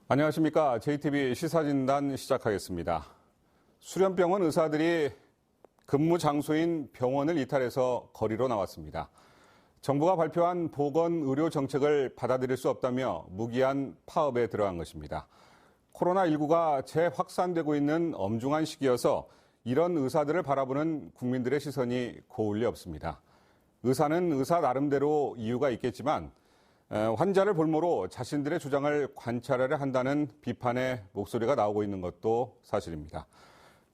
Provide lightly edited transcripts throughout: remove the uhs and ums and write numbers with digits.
안녕하십니까. JTBC 시사진단 시작하겠습니다. 수련병원 의사들이 근무 장소인 병원을 이탈해서 거리로 나왔습니다. 정부가 발표한 보건의료 정책을 받아들일 수 없다며 무기한 파업에 들어간 것입니다. 코로나19가 재확산되고 있는 엄중한 시기여서 이런 의사들을 바라보는 국민들의 시선이 고울 리 없습니다. 의사는 의사 나름대로 이유가 있겠지만 환자를 볼모로 자신들의 주장을 관찰하려 한다는 비판의 목소리가 나오고 있는 것도 사실입니다.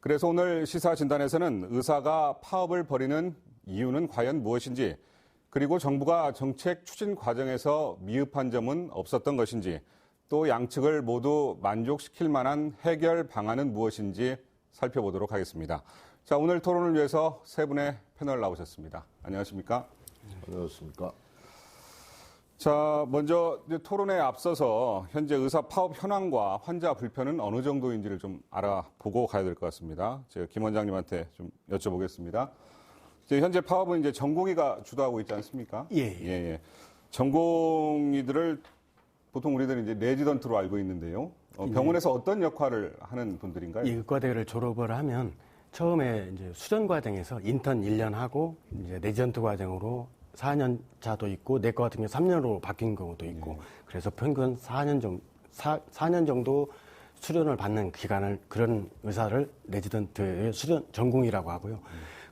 그래서 오늘 시사진단에서는 의사가 파업을 벌이는 이유는 과연 무엇인지, 그리고 정부가 정책 추진 과정에서 미흡한 점은 없었던 것인지, 또 양측을 모두 만족시킬 만한 해결 방안은 무엇인지 살펴보도록 하겠습니다. 자, 오늘 토론을 위해서 세 분의 패널 나오셨습니다. 안녕하십니까? 안녕하십니까? 자, 먼저 토론에 앞서서 현재 의사 파업 현황과 환자 불편은 어느 정도인지를 좀 알아보고 가야 될 것 같습니다. 제가 김 원장님한테 좀 여쭤보겠습니다. 현재 파업은 이제 전공의가 주도하고 있지 않습니까? 예. 전공의들을 보통 우리들은 이제 레지던트로 알고 있는데요. 병원에서 어떤 역할을 하는 분들인가요? 이 의과대를 졸업을 하면 처음에 이제 수련 과정에서 인턴 1년 하고 이제 레지던트 과정으로 4년 차도 있고 내과 같은 경우 3년으로 바뀐 경우도 있고 그래서 평균 4년 정도 수련을 받는 기간을 그런 의사를 레지던트의 수련 전공이라고 하고요.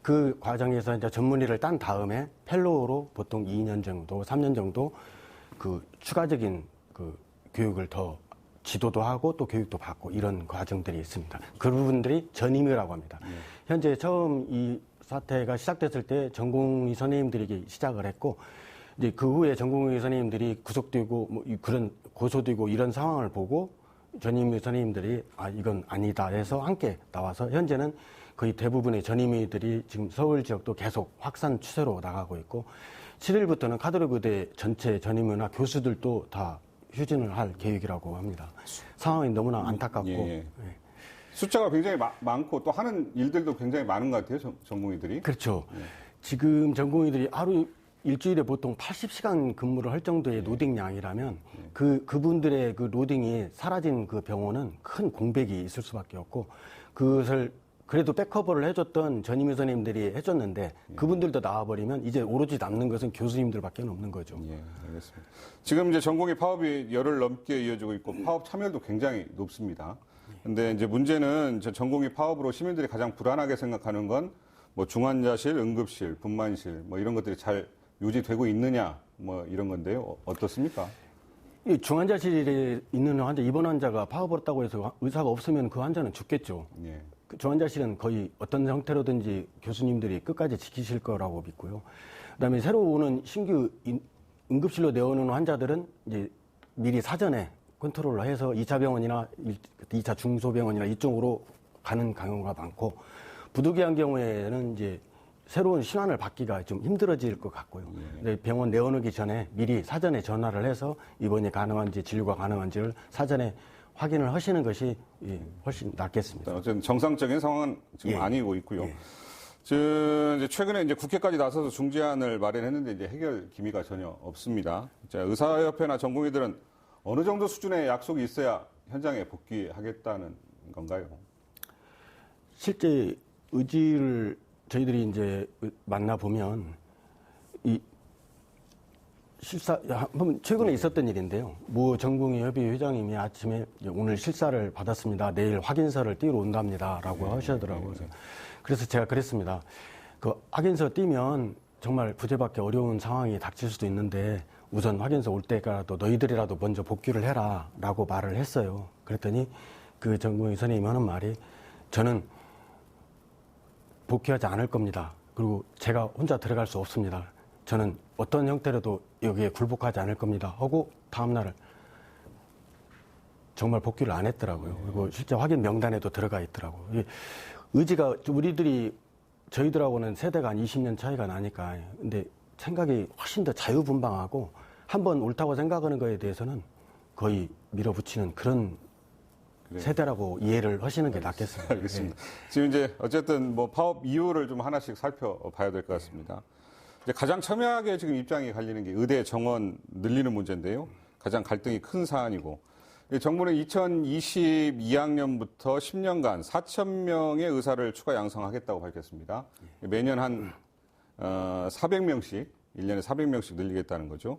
그 과정에서 이제 전문의를 딴 다음에 펠로우로 보통 2년 정도, 3년 정도 그 추가적인 그 교육을 더 지도도 하고 또 교육도 받고 이런 과정들이 있습니다. 그 부분들이 전임의라고 합니다. 현재 처음 이 사태가 시작됐을 때 전공의 선생님들이 시작을 했고, 이제 그 후에 전공의 선생님들이 구속되고, 뭐 그런 고소되고 이런 상황을 보고 전임의 선생님들이 이건 아니다 해서 함께 나와서 현재는 거의 대부분의 전임의들이 지금 서울 지역도 계속 확산 추세로 나가고 있고, 7일부터는 카톨릭 의대 전체 전임의나 교수들도 다 휴진을 할 계획이라고 합니다. 상황이 너무나 안타깝고. 예. 숫자가 굉장히 많고 또 하는 일들도 굉장히 많은 것 같아요, 전공의들이. 그렇죠. 지금 전공의들이 하루 일주일에 보통 80시간 근무를 할 정도의 로딩량이라면 그분들의 그 로딩이 사라진 그 병원은 큰 공백이 있을 수밖에 없고, 그것을 그래도 백커버를 해줬던 전임의 선생님들이 해줬는데 그분들도 나와버리면 이제 오로지 남는 것은 교수님들밖에 없는 거죠. 예, 알겠습니다. 지금 이제 전공의 파업이 열흘 넘게 이어지고 있고 파업 참여도 굉장히 높습니다. 근데 이제 문제는 전공의 파업으로 시민들이 가장 불안하게 생각하는 건 뭐 중환자실, 응급실, 분만실 뭐 이런 것들이 잘 유지되고 있느냐 뭐 이런 건데요. 어떻습니까? 이 중환자실에 있는 환자, 입원 환자가 파업을 했다고 해서 의사가 없으면 그 환자는 죽겠죠. 예. 그 중환자실은 거의 어떤 형태로든지 교수님들이 끝까지 지키실 거라고 믿고요. 그다음에 새로 오는 신규 응급실로 내오는 환자들은 이제 미리 사전에 컨트롤을 해서 2차 병원이나 2차 중소병원이나 이쪽으로 가는 경우가 많고, 부득이한 경우에는 이제 새로운 신환을 받기가 좀 힘들어질 것 같고요. 병원 내어놓기 전에 미리 사전에 전화를 해서 입원이 가능한지 진료가 가능한지를 사전에 확인을 하시는 것이 훨씬 낫겠습니다. 어쨌든 정상적인 상황은 지금 아니고 있고요. 이제 최근에 이제 국회까지 나서서 중재안을 마련했는데 이제 해결 기미가 전혀 없습니다. 자, 의사협회나 전공의들은 어느 정도 수준의 약속이 있어야 현장에 복귀하겠다는 건가요? 실제 의지를 저희들이 이제 만나보면 한번 최근에 있었던 일인데요. 모 전공의 협의 회장님이 아침에 오늘 실사를 받았습니다. 내일 확인서를 띄우러 온답니다. 라고 하시더라고요. 그래서 제가 그랬습니다. 그 확인서 띄면 정말 부재받기 어려운 상황이 닥칠 수도 있는데 우선 확인서 올 때까지라도 너희들이라도 먼저 복귀를 해라 라고 말을 했어요. 그랬더니 그 전공의 선생님이 하는 말이, 저는 복귀하지 않을 겁니다. 그리고 제가 혼자 들어갈 수 없습니다. 저는 어떤 형태로도 여기에 굴복하지 않을 겁니다 하고 다음날 정말 복귀를 안 했더라고요. 그리고 실제 확인 명단에도 들어가 있더라고요. 의지가 저희들하고는 세대가 한 20년 차이가 나니까, 근데 생각이 훨씬 더 자유분방하고 한번 옳다고 생각하는 거에 대해서는 거의 밀어붙이는 그런 세대라고 이해를 하시는 게 낫겠습니다. 알겠습니다. 지금 이제 어쨌든 뭐 파업 이유를 좀 하나씩 살펴봐야 될 것 같습니다. 이제 가장 첨예하게 지금 입장이 갈리는 게 의대 정원 늘리는 문제인데요. 가장 갈등이 큰 사안이고, 정부는 2022학년부터 10년간 4,000명의 의사를 추가 양성하겠다고 밝혔습니다. 매년 한 400명씩, 1년에 400명씩 늘리겠다는 거죠.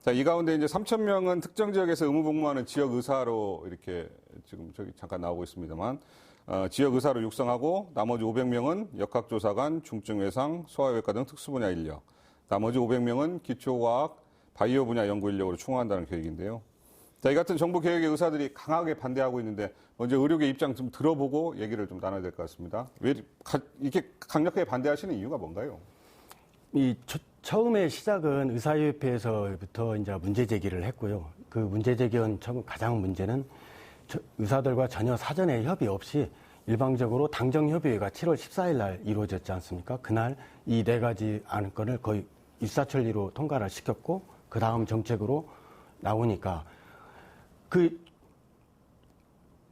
자, 이 가운데 이제 3,000명은 특정 지역에서 의무 복무하는 지역 의사로 이렇게 지금 저기 잠깐 나오고 있습니다만, 지역 의사로 육성하고 나머지 500명은 역학조사관, 중증외상, 소아외과 등 특수 분야 인력, 나머지 500명은 기초과학, 바이오 분야 연구 인력으로 충원한다는 계획인데요. 자, 이 같은 정부 계획에 의사들이 강하게 반대하고 있는데 먼저 의료계 입장 좀 들어보고 얘기를 좀 나눠야 될 것 같습니다. 왜 이렇게 강력하게 반대하시는 이유가 뭔가요? 처음에 시작은 의사협회에서부터 이제 문제 제기를 했고요. 그 문제 제기한 가장 문제는 의사들과 전혀 사전에 협의 없이 일방적으로 당정협의회가 7월 14일 날 이루어졌지 않습니까? 그날 이 네 가지 안건을 거의 일사천리로 통과를 시켰고 그 다음 정책으로 나오니까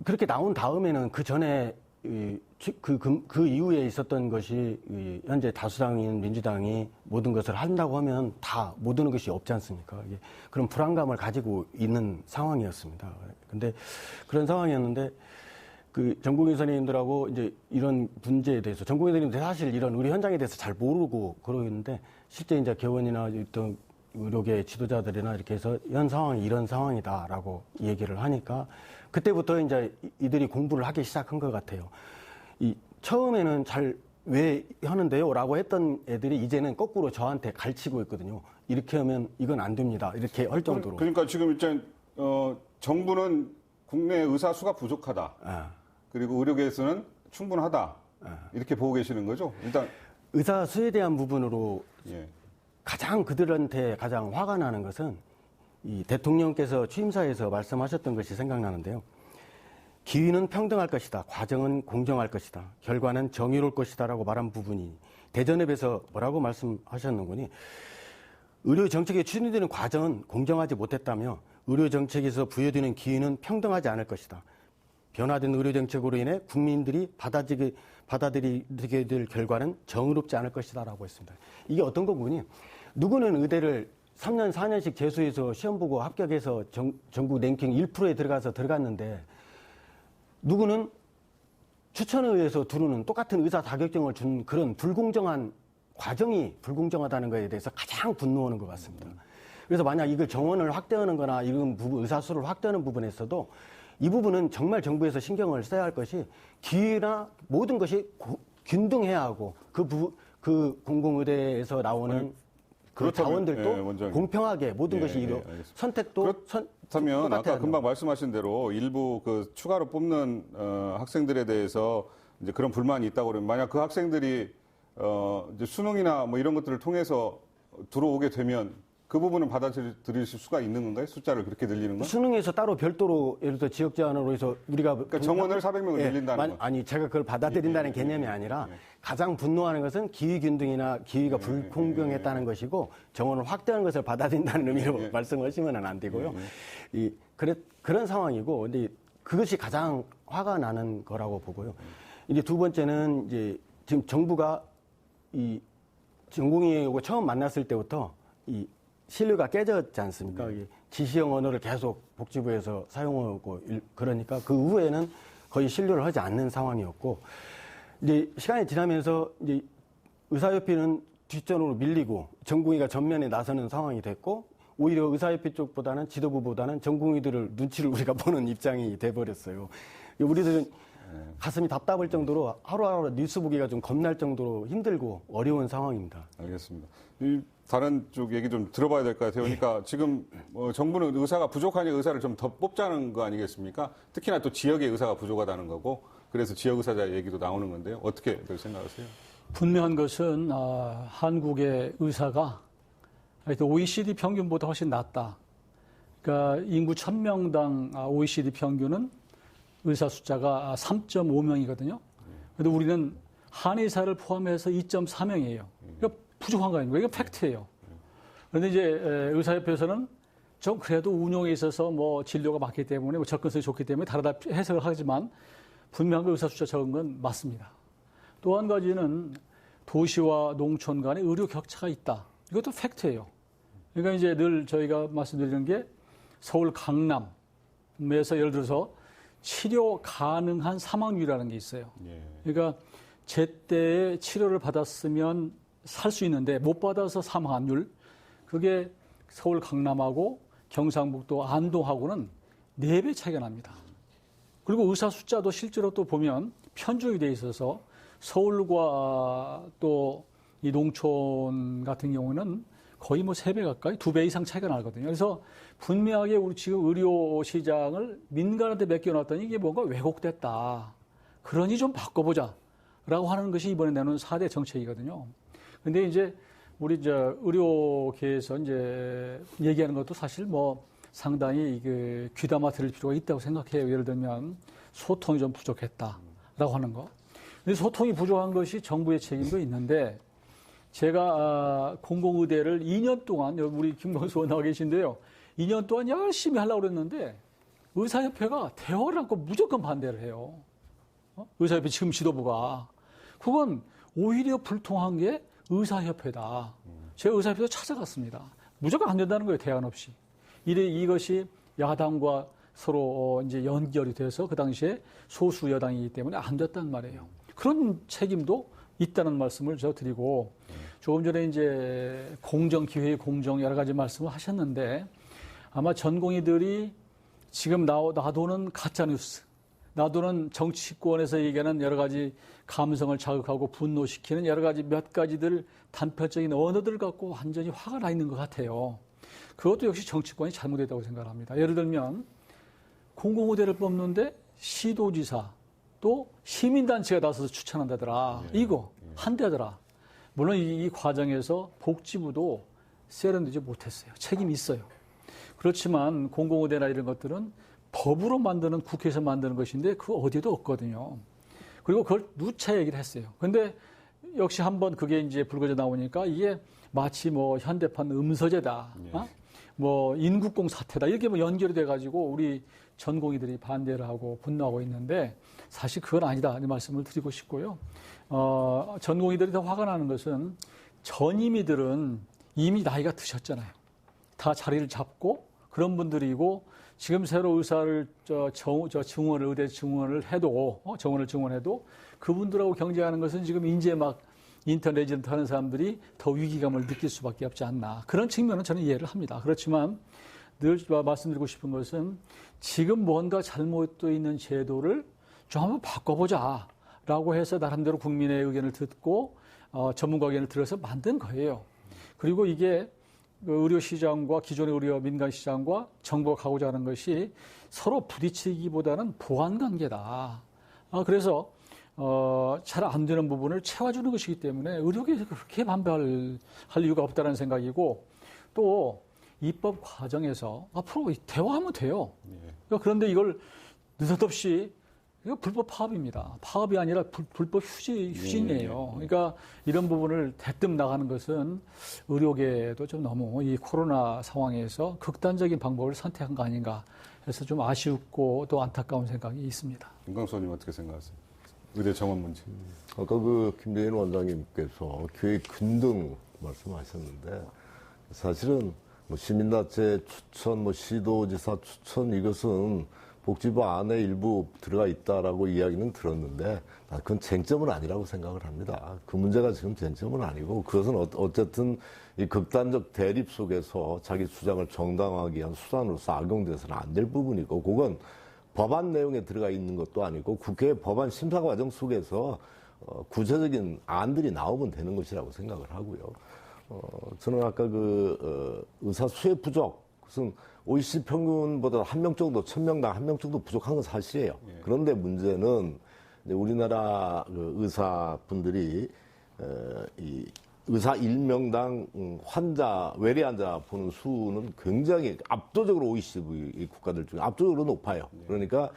그렇게 나온 다음에는 그 전에 그 이후에 있었던 것이 현재 다수당인 민주당이 모든 것을 한다고 하면 다 모든 것이 없지 않습니까? 그런 불안감을 가지고 있는 상황이었습니다. 근데 그런 상황이었는데 전국의 선생님들하고 이제 이런 문제에 대해서 전국의 선생님들 사실 이런 의료 현장에 대해서 잘 모르고 그러는데 실제 이제 개원이나 어떤 의료계 지도자들이나 이렇게 해서 현 상황이 이런 상황이다라고 얘기를 하니까 그때부터 이제 이들이 공부를 하기 시작한 것 같아요. 처음에는 왜 하는데요? 라고 했던 애들이 이제는 거꾸로 저한테 가르치고 있거든요. 이렇게 하면 이건 안 됩니다. 이렇게 할 정도로. 그러니까 지금 일단, 정부는 국내 의사 수가 부족하다. 그리고 의료계에서는 충분하다. 이렇게 보고 계시는 거죠? 일단. 의사 수에 대한 부분으로 예. 그들한테 가장 화가 나는 것은 이 대통령께서 취임사에서 말씀하셨던 것이 생각나는데요. 기위는 평등할 것이다. 과정은 공정할 것이다. 결과는 정의로울 것이다라고 말한 부분이 대전협에서 뭐라고 말씀하셨는군요. 의료 정책에 추진되는 과정은 공정하지 못했다며 의료 정책에서 부여되는 기위는 평등하지 않을 것이다. 변화된 의료 정책으로 인해 국민들이 받아들이게 될 결과는 정의롭지 않을 것이다라고 했습니다. 이게 어떤 거군요. 누구는 의대를 3년, 4년씩 재수해서 시험 보고 합격해서 전국 랭킹 1%에 들어갔는데 누구는 추천에 의해서 두르는 똑같은 의사 자격증을 준 그런 불공정한 과정이 불공정하다는 것에 대해서 가장 분노하는 것 같습니다. 그래서 만약 이걸 정원을 확대하는 거나 이런 부분, 의사 수를 확대하는 부분에서도 이 부분은 정말 정부에서 신경을 써야 할 것이 기회나 모든 것이 균등해야 하고 그 공공의대에서 나오는 그 자원들도 공평하게 모든 것이 선택도 그렇다면 아까 금방 말씀하신 대로 일부 그 추가로 뽑는 학생들에 대해서 이제 그런 불만이 있다고 그러면 만약 그 학생들이 이제 수능이나 뭐 이런 것들을 통해서 들어오게 되면 그 부분은 받아들이실 수가 있는 건가요? 숫자를 그렇게 늘리는 건? 수능에서 따로 별도로 예를 들어 지역 제한으로 해서 우리가 그러니까 정원을 400명을 늘린다는 건 아니 제가 그걸 받아들인다는 개념이 아니라 가장 분노하는 것은 기위균등이나 기위가 불공정했다는 것이고 정원을 확대하는 것을 받아들인다는 의미로 말씀하시면 안 되고요. 그런 상황이고 근데 그것이 가장 화가 나는 거라고 보고요. 이제 두 번째는 이제 지금 정부가 이 전공의하고 처음 만났을 때부터 이 신뢰가 깨졌지 않습니까? 지시형 언어를 계속 복지부에서 사용하고 그러니까 그 후에는 거의 신뢰를 하지 않는 상황이었고 이제 시간이 지나면서 이제 의사협회는 뒷전으로 밀리고 전공의가 전면에 나서는 상황이 됐고 오히려 의사협회 쪽보다는 지도부보다는 전공의들을 눈치를 우리가 보는 입장이 돼버렸어요. 우리들은 가슴이 답답할 정도로 하루하루 뉴스 보기가 좀 겁날 정도로 힘들고 어려운 상황입니다. 알겠습니다. 다른 쪽 얘기 좀 들어봐야 될 것 같아요. 그러니까 지금 정부는 의사가 부족하니 의사를 좀 더 뽑자는 거 아니겠습니까? 특히나 또 지역에 의사가 부족하다는 거고 그래서 지역 의사자 얘기도 나오는 건데요. 어떻게 생각하세요? 분명한 것은 한국의 의사가 OECD 평균보다 훨씬 낮다. 그러니까 인구 1000명당 OECD 평균은 의사 숫자가 3.5명이거든요. 그런데 우리는 한의사를 포함해서 2.4명이에요. 그러니까 부족한 거 아닙니까? 이거 팩트예요. 그런데 이제 의사협회에서는 좀 그래도 운용에 있어서 뭐 진료가 많기 때문에 뭐 접근성이 좋기 때문에 다르다 해석을 하지만 분명한 의사 숫자 적은 건 맞습니다. 또 한 가지는 도시와 농촌 간의 의료 격차가 있다. 이것도 팩트예요. 그러니까 이제 늘 저희가 말씀드리는 게 서울 강남, 예를 들어서 치료 가능한 사망률이라는 게 있어요. 예. 그러니까 제때 치료를 받았으면 살 수 있는데 못 받아서 사망률, 그게 서울 강남하고 경상북도 안동하고는 4배 차이가 납니다. 그리고 의사 숫자도 실제로 또 보면 편중이 돼 있어서 서울과 또 이 농촌 같은 경우는 거의 뭐 3배 가까이 2배 이상 차이가 나거든요. 그래서 분명하게 우리 지금 의료 시장을 민간한테 맡겨놨더니 이게 뭔가 왜곡됐다. 그러니 좀 바꿔보자. 라고 하는 것이 이번에 내놓은 4대 정책이거든요. 근데 이제 우리 의료계에서 이제 얘기하는 것도 사실 뭐 상당히 그 귀담아 들을 필요가 있다고 생각해요. 예를 들면 소통이 좀 부족했다라고 하는 거. 근데 소통이 부족한 것이 정부의 책임도 있는데 제가 공공의대를 2년 동안 우리 김광수 의원 나와 계신데요. 2년 동안 열심히 하려고 그랬는데 의사협회가 대화를 않고 무조건 반대를 해요. 의사협회 지금 지도부가. 그건 오히려 불통한 게 의사협회다. 제가 의사협회도 찾아갔습니다. 무조건 안 된다는 거예요. 대안 없이. 이것이 야당과 서로 이제 연결이 돼서 그 당시에 소수 여당이기 때문에 안 됐단 말이에요. 그런 책임도 있다는 말씀을 저 드리고 조금 전에 이제 공정, 기회의 공정 여러 가지 말씀을 하셨는데 아마 전공의들이 지금 놔두는 가짜뉴스, 놔두는 정치권에서 얘기하는 여러 가지 감성을 자극하고 분노시키는 여러 가지 몇 가지들 단편적인 언어들 갖고 완전히 화가 나 있는 것 같아요. 그것도 역시 정치권이 잘못했다고 생각합니다. 예를 들면 공공의대를 뽑는데 시도지사 또 시민단체가 나서서 추천한다더라. 이거 한대더라. 물론 이 과정에서 복지부도 세련되지 못했어요. 책임이 있어요. 그렇지만 공공의대나 이런 것들은 법으로 만드는 국회에서 만드는 것인데 그 어디에도 없거든요. 그리고 그걸 누차 얘기를 했어요. 근데 역시 한번 그게 이제 불거져 나오니까 이게 마치 뭐 현대판 음서제다. 뭐 인국공 사태다. 이렇게 뭐 연결이 돼가지고 우리 전공의들이 반대를 하고 분노하고 있는데 사실 그건 아니다. 이 말씀을 드리고 싶고요. 전공의들이 더 화가 나는 것은 전임의들은 이미 나이가 드셨잖아요. 다 자리를 잡고 그런 분들이고 지금 새로 의사를 의대 증원을 해도 정원을 증원해도 그분들하고 경쟁하는 것은 지금 이제 막 인터넷 레지던트 하는 사람들이 더 위기감을 느낄 수밖에 없지 않나. 그런 측면은 저는 이해를 합니다. 그렇지만 늘 말씀드리고 싶은 것은 지금 뭔가 잘못되어 있는 제도를 좀 한번 바꿔보자라고 해서 나름대로 국민의 의견을 듣고 전문가 의견을 들어서 만든 거예요. 그리고 이게 의료 시장과 기존의 의료 민간 시장과 정부가 가고자 하는 것이 서로 부딪히기보다는 보완 관계다. 그래서 잘 안 되는 부분을 채워주는 것이기 때문에 의료계에서 그렇게 반발할 이유가 없다는 생각이고 또 입법 과정에서 앞으로 대화하면 돼요. 그런데 이걸 느닷없이 이거 불법 파업입니다. 파업이 아니라 불법 휴진이에요. 그러니까 이런 부분을 대뜸 나가는 것은 의료계도 좀 너무 이 코로나 상황에서 극단적인 방법을 선택한 거 아닌가 해서 좀 아쉽고 또 안타까운 생각이 있습니다. 김광수 의원님 어떻게 생각하세요? 의대 정원 문제. 아까 그 김대인 원장님께서 교육 균등 말씀하셨는데 사실은 뭐 시민단체 추천, 뭐 시도지사 추천 이것은 복지부 안에 일부 들어가 있다라고 이야기는 들었는데 그건 쟁점은 아니라고 생각을 합니다. 그 문제가 지금 쟁점은 아니고 그것은 어쨌든 이 극단적 대립 속에서 자기 주장을 정당화하기 위한 수단으로서 악용돼서는 안 될 부분이고 그건 법안 내용에 들어가 있는 것도 아니고 국회 법안 심사 과정 속에서 구체적인 안들이 나오면 되는 것이라고 생각을 하고요. 저는 아까 의사 수혜 부족, 그것은 OECD 평균보다 한 명 정도, 1000명당 한 명 정도 부족한 건 사실이에요. 그런데 문제는 우리나라 의사분들이 이 의사 1명당 환자, 외래 환자 보는 수는 굉장히 압도적으로 OECD 국가들 중에 압도적으로 높아요. 그러니까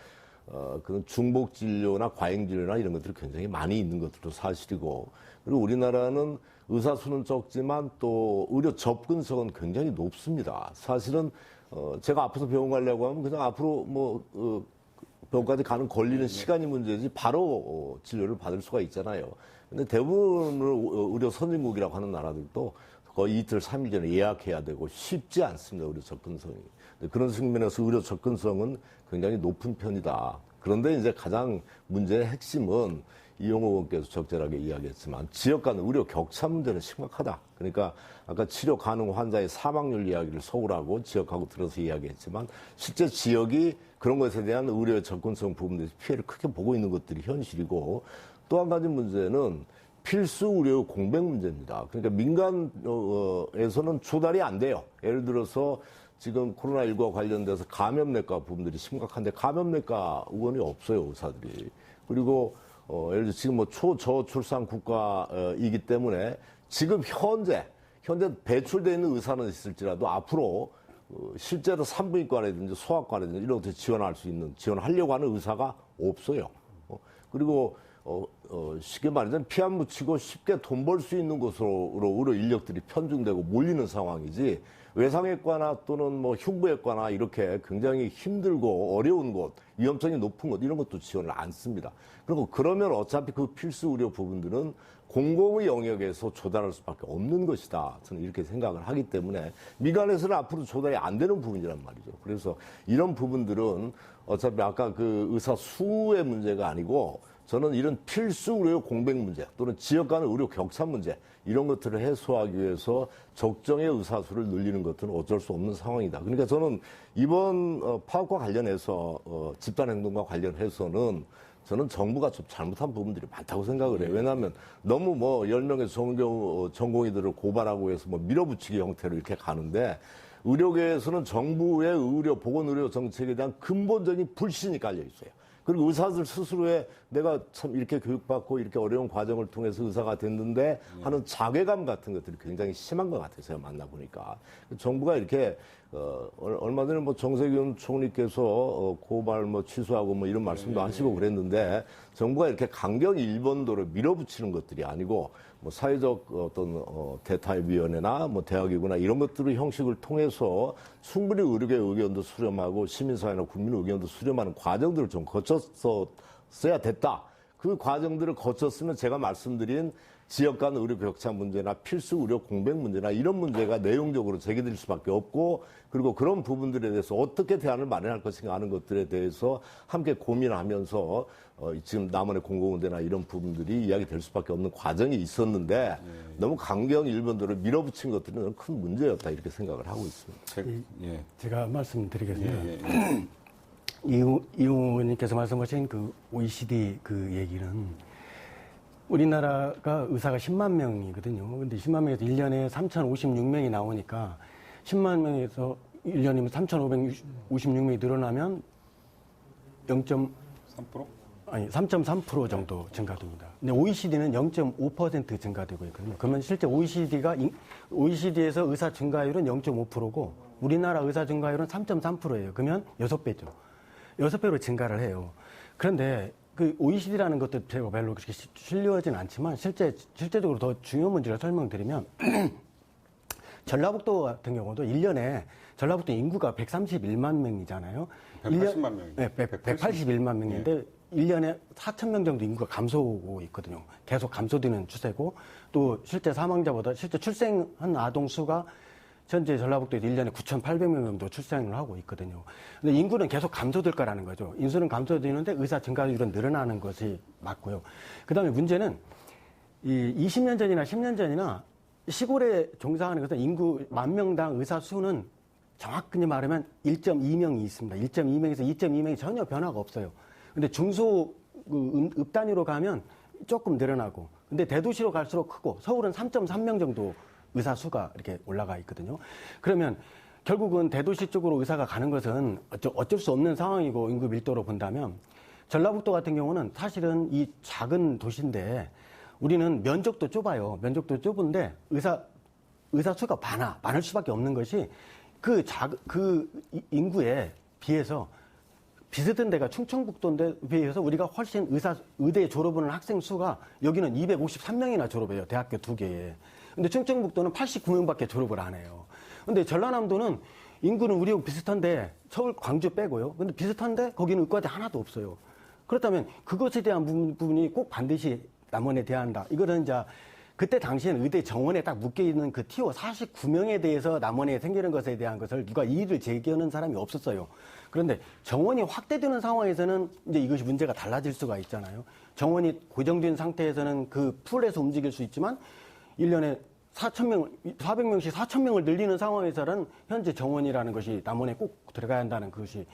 그런 중복 진료나 과잉 진료나 이런 것들이 굉장히 많이 있는 것들도 사실이고, 그리고 우리나라는 의사 수는 적지만 또 의료 접근성은 굉장히 높습니다. 사실은 제가 아파서 병원 가려고 하면 그냥 앞으로 병원까지 가는 걸리는 시간이 문제지 바로 진료를 받을 수가 있잖아요. 근데 대부분을 의료 선진국이라고 하는 나라들도 거의 이틀, 3일 전에 예약해야 되고 쉽지 않습니다. 의료 접근성이. 그런 측면에서 의료 접근성은 굉장히 높은 편이다. 그런데 이제 가장 문제의 핵심은 이용호 의원께서 적절하게 이야기했지만 지역 간 의료 격차 문제는 심각하다. 그러니까 아까 치료 가능 환자의 사망률 이야기를 서울하고 지역하고 들어서 이야기했지만 실제 지역이 그런 것에 대한 의료 접근성 부분에서 피해를 크게 보고 있는 것들이 현실이고 또 한 가지 문제는 필수 의료 공백 문제입니다. 그러니까 민간에서는 조달이 안 돼요. 예를 들어서 지금 코로나19와 관련돼서 감염내과 부분들이 심각한데 감염내과 의원이 없어요, 의사들이. 그리고 예를 들어 지금 뭐 초저출산 국가이기 때문에 지금 현재 배출되어 있는 의사는 있을지라도 앞으로 실제로 산부인과라든지 소아과라든지 이런 것들 지원하려고 하는 의사가 없어요. 그리고 쉽게 말하자면 피 안 묻히고 쉽게 돈 벌 수 있는 곳으로 의료 인력들이 편중되고 몰리는 상황이지 외상외과나 또는 뭐 흉부외과나 이렇게 굉장히 힘들고 어려운 곳, 위험성이 높은 곳 이런 것도 지원을 안 씁니다. 그리고 그러면 어차피 그 필수 의료 부분들은 공공의 영역에서 조달할 수밖에 없는 것이다. 저는 이렇게 생각을 하기 때문에 민간에서는 앞으로 조달이 안 되는 부분이란 말이죠. 그래서 이런 부분들은 어차피 아까 그 의사 수의 문제가 아니고 저는 이런 필수 의료 공백 문제 또는 지역 간의 의료 격차 문제 이런 것들을 해소하기 위해서 적정의 의사 수를 늘리는 것들은 어쩔 수 없는 상황이다. 그러니까 저는 이번 파업과 관련해서 집단 행동과 관련해서는 저는 정부가 좀 잘못한 부분들이 많다고 생각을 해요. 왜냐하면 너무 뭐 10명의 전공의들을 고발하고 해서 뭐 밀어붙이기 형태로 이렇게 가는데 의료계에서는 정부의 보건의료 정책에 대한 근본적인 불신이 깔려 있어요. 그리고 의사들 스스로의 내가 참 이렇게 교육받고 이렇게 어려운 과정을 통해서 의사가 됐는데 하는 자괴감 같은 것들이 굉장히 심한 것 같아서요. 만나보니까. 정부가 이렇게 얼마 전에 뭐 정세균 총리께서 고발 뭐 취소하고 뭐 이런 말씀도 하시고 그랬는데 정부가 이렇게 강경 일본도를 밀어붙이는 것들이 아니고 뭐 사회적 어떤 대타협위원회나 뭐 대학이구나 이런 것들의 형식을 통해서 충분히 의료계 의견도 수렴하고 시민사회나 국민 의견도 수렴하는 과정들을 좀 거쳤어야 됐다. 그 과정들을 거쳤으면 제가 말씀드린 지역 간 의료 격차 문제나 필수 의료 공백 문제나 이런 문제가 내용적으로 제기될 수밖에 없고 그리고 그런 부분들에 대해서 어떻게 대안을 마련할 것인가 하는 것들에 대해서 함께 고민하면서 지금 남원의 공공의대나 이런 부분들이 이야기될 수밖에 없는 과정이 있었는데 너무 강경 일본도를 밀어붙인 것들은 큰 문제였다 이렇게 생각을 하고 있습니다. 제가 말씀드리겠습니다. 이용 의원님께서 말씀하신 그 OECD 그 얘기는 우리나라가 의사가 10만 명이거든요. 근데 10만 명에서 1년에 3,056명이 나오니까 10만 명에서 1년이면 3,556명이 늘어나면 3.3% 정도 증가됩니다. 근데 OECD는 0.5% 증가되고 있거든요. 그러면 실제 OECD에서 의사 증가율은 0.5%고 우리나라 의사 증가율은 3.3%예요. 그러면 6배죠. 6배로 증가를 해요. 그런데 그 OECD라는 것도 제가 별로 그렇게 신뢰하진 않지만 실제적으로 더 중요한 문제를 설명드리면 전라북도 같은 경우도 1년에 전라북도 인구가 131만 명이잖아요. 180만 명이죠. 네, 181만 명인데 1년에 4,000명 정도 인구가 감소하고 있거든요. 계속 감소되는 추세고 또 실제 사망자보다 실제 출생한 아동 수가 현재 전라북도에서 1년에 9,800명 정도 출생을 하고 있거든요. 근데 인구는 계속 감소될 거라는 거죠. 인수는 감소되는데 의사 증가율은 늘어나는 것이 맞고요. 그 다음에 문제는 이 20년 전이나 10년 전이나 시골에 종사하는 것은 인구 10,000명당 의사 수는 정확히 말하면 1.2명이 있습니다. 1.2명에서 2.2명이 전혀 변화가 없어요. 근데 중소 읍 단위로 가면 조금 늘어나고 근데 대도시로 갈수록 크고 서울은 3.3명 정도 의사 수가 이렇게 올라가 있거든요. 그러면 결국은 대도시 쪽으로 의사가 가는 것은 어쩔 수 없는 상황이고 인구 밀도로 본다면 전라북도 같은 경우는 사실은 이 작은 도시인데 우리는 면적도 좁아요. 면적도 좁은데 의사 수가 많을 수밖에 없는 것이 그 인구에 비해서 비슷한 데가 충청북도인데 비해서 우리가 훨씬 의대 졸업하는 학생 수가 여기는 253명이나 졸업해요. 대학교 2개에. 근데 충청북도는 89명밖에 졸업을 안 해요. 근데 전라남도는 인구는 우리하고 비슷한데 서울, 광주 빼고요. 근데 비슷한데 거기는 의과대 하나도 없어요. 그렇다면 그것에 대한 부분이 꼭 반드시 남원에 대한다. 이거는 이제 그때 당시에는 의대 정원에 딱 묶여있는 그 TO 49명에 대해서 남원에 생기는 것에 대한 것을 누가 이의를 제기하는 사람이 없었어요. 그런데 정원이 확대되는 상황에서는 이제 이것이 문제가 달라질 수가 있잖아요. 정원이 고정된 상태에서는 그 풀에서 움직일 수 있지만 1년에 400명씩 4,000명을 늘리는 상황에서는 현재 정원이라는 것이 남원에 꼭 들어가야 한다는 것이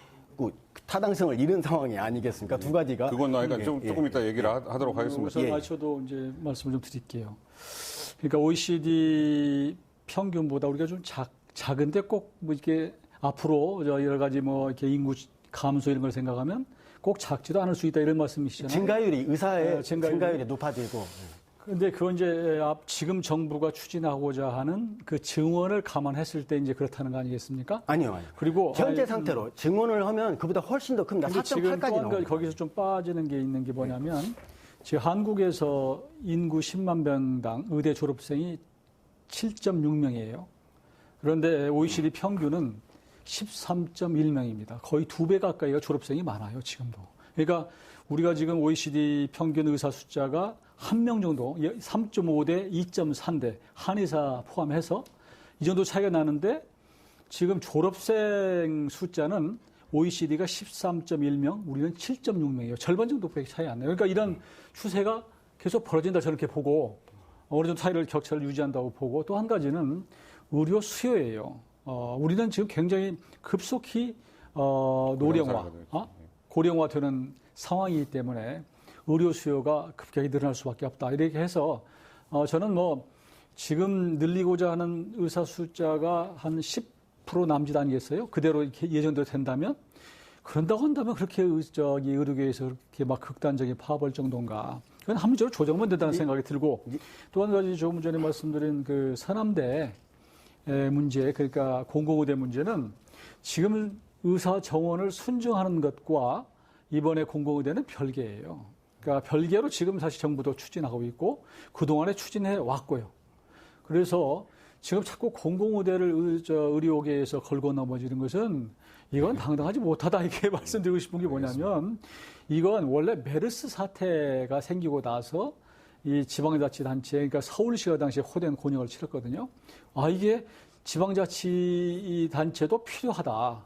타당성을 잃은 상황이 아니겠습니까? 두 가지가. 그건 나니까 조금 이따 얘기를 하도록 하겠습니다. 우선 저도 이제 말씀을 좀 드릴게요. 그러니까 OECD 평균보다 우리가 좀 작은데 꼭 뭐 이렇게 앞으로 여러 가지 뭐 이렇게 인구 감소 이런 걸 생각하면 꼭 작지도 않을 수 있다 이런 말씀이시잖아요. 증가율이 의사의 증가율이 증가율이 높아지고. 근데 그건 이제 지금 정부가 추진하고자 하는 그 증원을 감안했을 때 이제 그렇다는 거 아니겠습니까? 아니요. 그리고 현재 상태로 증원을 하면 그보다 훨씬 더 큽니다. 근데 지금 또 4.8까지 한 가지 나옵니다. 거기서 좀 빠지는 게 있는 게 뭐냐면 지금 한국에서 인구 10만 명당 의대 졸업생이 7.6명이에요. 그런데 OECD 평균은 13.1명입니다. 거의 2배 가까이가 졸업생이 많아요, 지금도. 그러니까 우리가 지금 OECD 평균 의사 숫자가 1명 정도, 3.5대 2.3대, 한의사 포함해서 이 정도 차이가 나는데 지금 졸업생 숫자는 OECD가 13.1명, 우리는 7.6명이에요. 절반 정도밖에 차이 안 나요. 그러니까 이런 추세가 계속 벌어진다 저렇게 보고 어느 정도 차이를 격차를 유지한다고 보고 또 한 가지는 의료 수요예요. 우리는 지금 굉장히 급속히 노령화, 고령화되는 상황이기 때문에 의료 수요가 급격히 늘어날 수밖에 없다. 이렇게 해서 저는 뭐 지금 늘리고자 하는 의사 숫자가 한 10% 남짓 아니겠어요? 그대로 이렇게 예정대로 된다면 그런다고 한다면 그렇게 의료계에서 그렇게 막 극단적인 파업할 정도인가? 그건 합리적으로 조정만 된다는 생각이 들고 또 한 가지 조금 전에 말씀드린 그 서남대 문제, 그러니까 공공의대 문제는 지금 의사 정원을 순정하는 것과 이번에 공공의대는 별개예요. 그러니까 별개로 지금 사실 정부도 추진하고 있고 그동안에 추진해 왔고요. 그래서 지금 자꾸 공공의대를 의료계에서 걸고 넘어지는 것은 이건 당당하지 못하다 이렇게 말씀드리고 싶은 게 뭐냐면 이건 원래 메르스 사태가 생기고 나서 이 지방자치단체, 그러니까 서울시가 당시에 호된 곤욕을 치렀거든요. 이게 지방자치단체도 필요하다.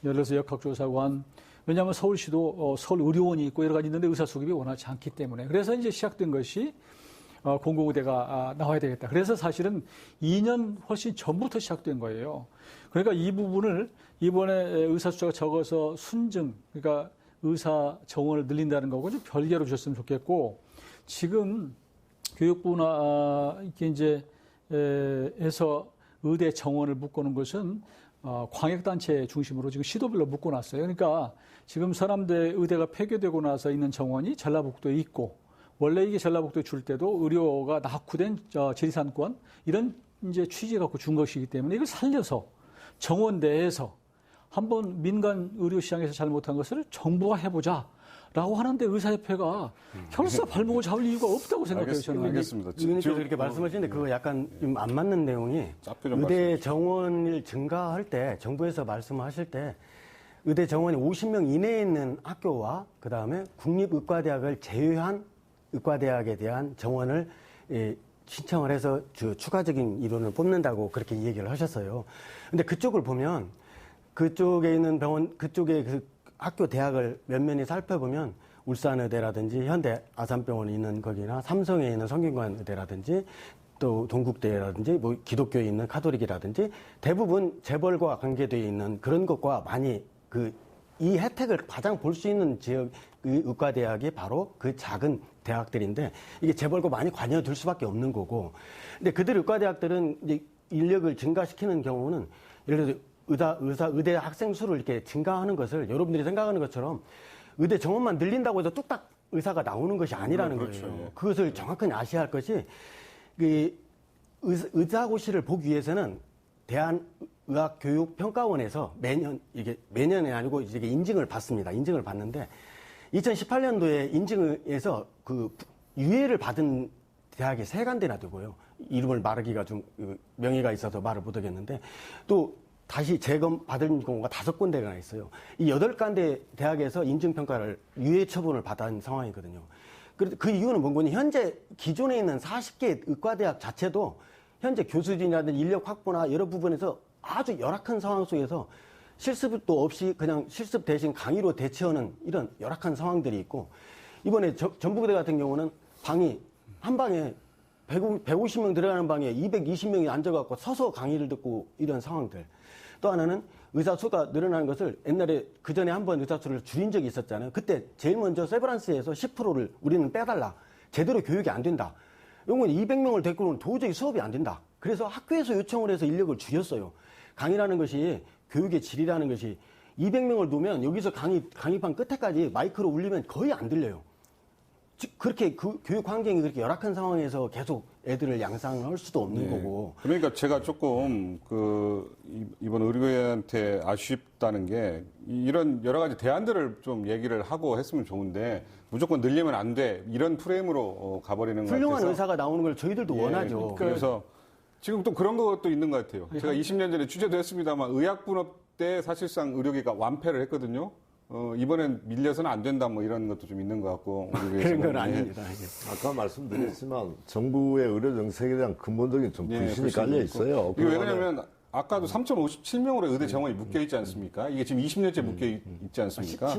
예를 들어서 역학조사관, 왜냐하면 서울시도 서울의료원이 있고 여러 가지 있는데 의사 수급이 원하지 않기 때문에. 그래서 이제 시작된 것이 공공의대가 나와야 되겠다. 그래서 사실은 2년 훨씬 전부터 시작된 거예요. 그러니까 이 부분을 이번에 의사 숫자가 적어서 순증, 그러니까 의사 정원을 늘린다는 거고 좀 별개로 주셨으면 좋겠고 지금 교육부나 이렇게 이제 에서 의대 정원을 묶어놓은 것은 광역단체 중심으로 지금 시도별로 묶어놨어요. 그러니까 지금 서남대 의대가 폐교되고 나서 있는 정원이 전라북도에 있고 원래 이게 전라북도에 줄 때도 의료가 낙후된 지리산권 이런 이제 취지 갖고 준 것이기 때문에 이걸 살려서 정원 내에서 한번 민간 의료 시장에서 잘못한 것을 정부가 해보자. 라고 하는데 의사협회가 혈사 발목을 잡을 이유가 없다고 생각해요, 저는. 알겠습니다. 의원님께서 그렇게 말씀하시는데 그거 약간 좀 안 맞는 내용이 의대 정원을 증가할 때 정부에서 말씀하실 때 의대 정원이 50명 이내에 있는 학교와 그다음에 국립의과대학을 제외한 의과대학에 대한 정원을 신청을 해서 추가적인 인원을 뽑는다고 그렇게 얘기를 하셨어요. 근데 그쪽을 보면 그쪽에 있는 병원, 그쪽에 그 학교 대학을 면면히 살펴보면 울산의대라든지 현대 아산병원에 있는 거기나 삼성에 있는 성균관의대라든지 또 동국대라든지 뭐 기독교에 있는 카톨릭이라든지 대부분 재벌과 관계되어 있는 그런 것과 많이 이 혜택을 가장 볼 수 있는 지역 의과대학이 바로 그 작은 대학들인데 이게 재벌과 많이 관여될 수밖에 없는 거고. 근데 그들 의과대학들은 이제 인력을 증가시키는 경우는 예를 들어 의대 학생 수를 이렇게 증가하는 것을 여러분들이 생각하는 것처럼 의대 정원만 늘린다고 해서 뚝딱 의사가 나오는 것이 아니라는 거예요. 그것을 정확히 아셔야 할 것이 의사고시를 보기 위해서는 대한의학교육평가원에서 이게 매년이 아니고 이게 인증을 받습니다. 인증을 받는데 2018년도에 인증에서 유예를 받은 대학이 3군데나 되고요. 이름을 말하기가 좀 명예가 있어서 말을 못 하겠는데 또 다시 재검 받은 경우가 5군데가 있어요. 이 8군데 대학에서 인증평가를 유예 처분을 받은 상황이거든요. 그 이유는 뭔가 현재 기존에 있는 40개 의과대학 자체도 현재 교수진이라든지 인력 확보나 여러 부분에서 아주 열악한 상황 속에서 실습도 없이 그냥 실습 대신 강의로 대체하는 이런 열악한 상황들이 있고, 이번에 전북대 같은 경우는 방이 한 방에 150명 들어가는 방에 220명이 앉아갖고 서서 강의를 듣고 이런 상황들. 또 하나는 의사 수가 늘어나는 것을 옛날에 그 전에 한번 의사 수를 줄인 적이 있었잖아요. 그때 제일 먼저 세브란스에서 10%를 우리는 빼달라. 제대로 교육이 안 된다. 이건 200명을 데리고는 도저히 수업이 안 된다. 그래서 학교에서 요청을 해서 인력을 줄였어요. 강의라는 것이 교육의 질이라는 것이 200명을 두면 여기서 강의판 끝에까지 마이크로 울리면 거의 안 들려요. 그렇게 그 교육 환경이 그렇게 열악한 상황에서 계속 애들을 양상할 수도 없는 거고. 그러니까 제가 조금 이번 의료계한테 아쉽다는 게 이런 여러 가지 대안들을 좀 얘기를 하고 했으면 좋은데 무조건 늘리면 안 돼. 이런 프레임으로 가버리는 것 같아서. 훌륭한 의사가 나오는 걸 저희들도 원하죠. 그래서 지금 또 그런 것도 있는 것 같아요. 제가 20년 전에 취재도 했습니다만 의학분업 때 사실상 의료계가 완패를 했거든요. 이번엔 밀려서는 안 된다 뭐 이런 것도 좀 있는 것 같고. 그런 건 아닙니다. 아까 말씀드렸지만 정부의 의료 정책에 대한 근본적인 좀 불신이 깔려 있어요. 이게 왜냐하면 아까도 3,057명으로 의대 정원이 묶여 있지 않습니까? 이게 지금 20년째 묶여 있지 않습니까?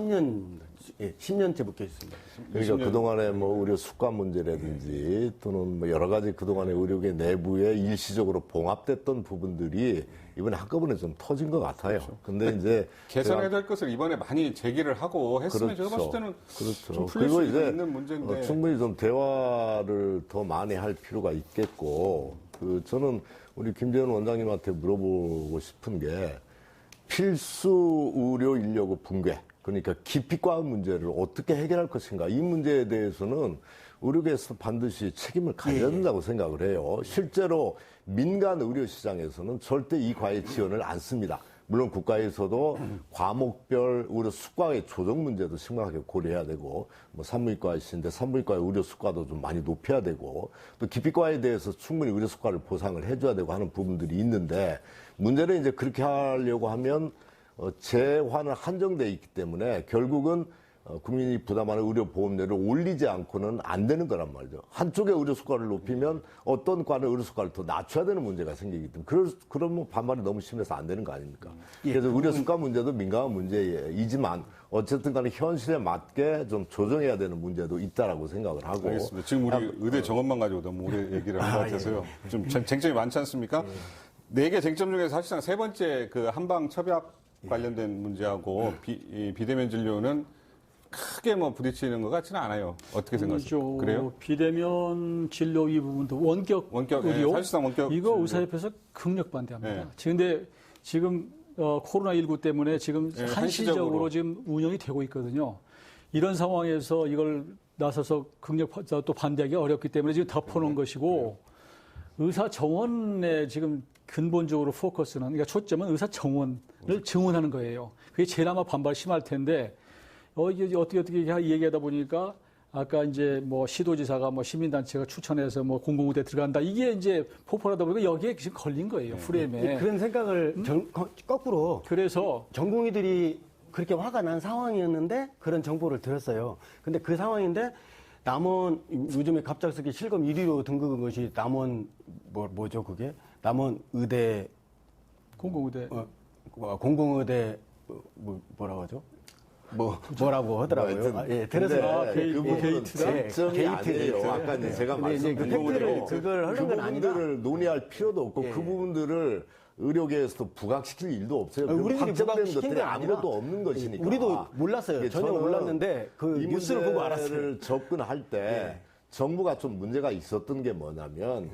10년째 묶여 있습니다. 그러니까 그동안에 뭐 의료 숙관 문제라든지 또는 뭐 여러 가지 그동안의 의료계 내부에 일시적으로 봉합됐던 부분들이 이번에 한꺼번에 좀 터진 것 같아요. 근데 이제 개선해야 될 것을 이번에 많이 제기를 하고 했으면 제가 봤을 때는 좀 풀릴 수 있는 문제인데 충분히 좀 대화를 더 많이 할 필요가 있겠고, 저는 우리 김재현 원장님한테 물어보고 싶은 게 필수 의료 인력의 붕괴, 그러니까 기피과 문제를 어떻게 해결할 것인가, 이 문제에 대해서는 의료계에서 반드시 책임을 가져야 된다고 생각을 해요. 실제로 민간 의료 시장에서는 절대 이 과에 지원을 안 씁니다. 물론 국가에서도 과목별 의료 수가의 조정 문제도 심각하게 고려해야 되고, 뭐 산부인과이신데 산부인과의 의료 수가도 좀 많이 높여야 되고, 또 기피과에 대해서 충분히 의료 수가를 보상을 해줘야 되고 하는 부분들이 있는데, 문제는 이제 그렇게 하려고 하면 재화는 한정돼 있기 때문에 결국은 국민이 부담하는 의료보험료를 올리지 않고는 안 되는 거란 말이죠. 한쪽의 의료수가를 높이면 어떤 과는 의료수가를 더 낮춰야 되는 문제가 생기기 때문에 그러면 반발이 너무 심해서 안 되는 거 아닙니까? 그래서 의료수가 문제도 민감한 문제이지만 어쨌든 간에 현실에 맞게 좀 조정해야 되는 문제도 있다라고 생각을 하고. 알겠습니다. 지금 우리 의대 정원만 가지고 너무 오래 얘기를 한 것 같아서요. 좀 쟁점이 많지 않습니까? 네 개 쟁점 중에 사실상 세 번째 그 한방 첩약 관련된 문제하고 비대면 진료는 크게 뭐 부딪히는 것 같지는 않아요. 어떻게 생각하세요? 그래요? 비대면 진료 이 부분도 원격 의료, 사실상 원격 이거 진료. 의사협회에서 극력 반대합니다. 네. 근데 지금 코로나19 때문에 지금 네, 한시적으로 지금 운영이 되고 있거든요. 이런 상황에서 이걸 나서서 극력 또 반대하기 어렵기 때문에 지금 덮어놓은 것이고, 의사 정원에 지금 근본적으로 포커스는, 그러니까 초점은 의사 정원을 증원하는 거예요. 그게 제일 아마 반발 심할 텐데, 이게 어떻게 얘기하다 보니까 아까 이제 뭐 시도지사가 뭐 시민단체가 추천해서 뭐 공공의대 들어간다. 이게 이제 포괄하다 보니까 여기에 지금 걸린 거예요. 프레임에. 그런 생각을 거꾸로. 그래서 전공의들이 그렇게 화가 난 상황이었는데 그런 정보를 들었어요. 근데 그 상황인데 남원, 요즘에 갑작스럽게 실검 1위로 등극한 것이 남원, 뭐죠 그게? 남원 의대. 공공의대. 공공의대, 뭐라고 하죠? 뭐라고 하더라고요. 들어서 그 부분은 쟁점이 아니에요. 아까 이제 제가 말씀드린 대로 그걸 하는 건 아니다. 부분들을 논의할 필요도 없고 그 부분들을 의료계에서도 부각시킬 일도 없어요. 우리들이 확정된 부각시킨 것들이 게 아니라 아무것도 없는 것이니까. 우리도 몰랐어요. 전혀 몰랐는데 그 뉴스를 보고 알았어요. 접근할 때 정부가 좀 문제가 있었던 게 뭐냐면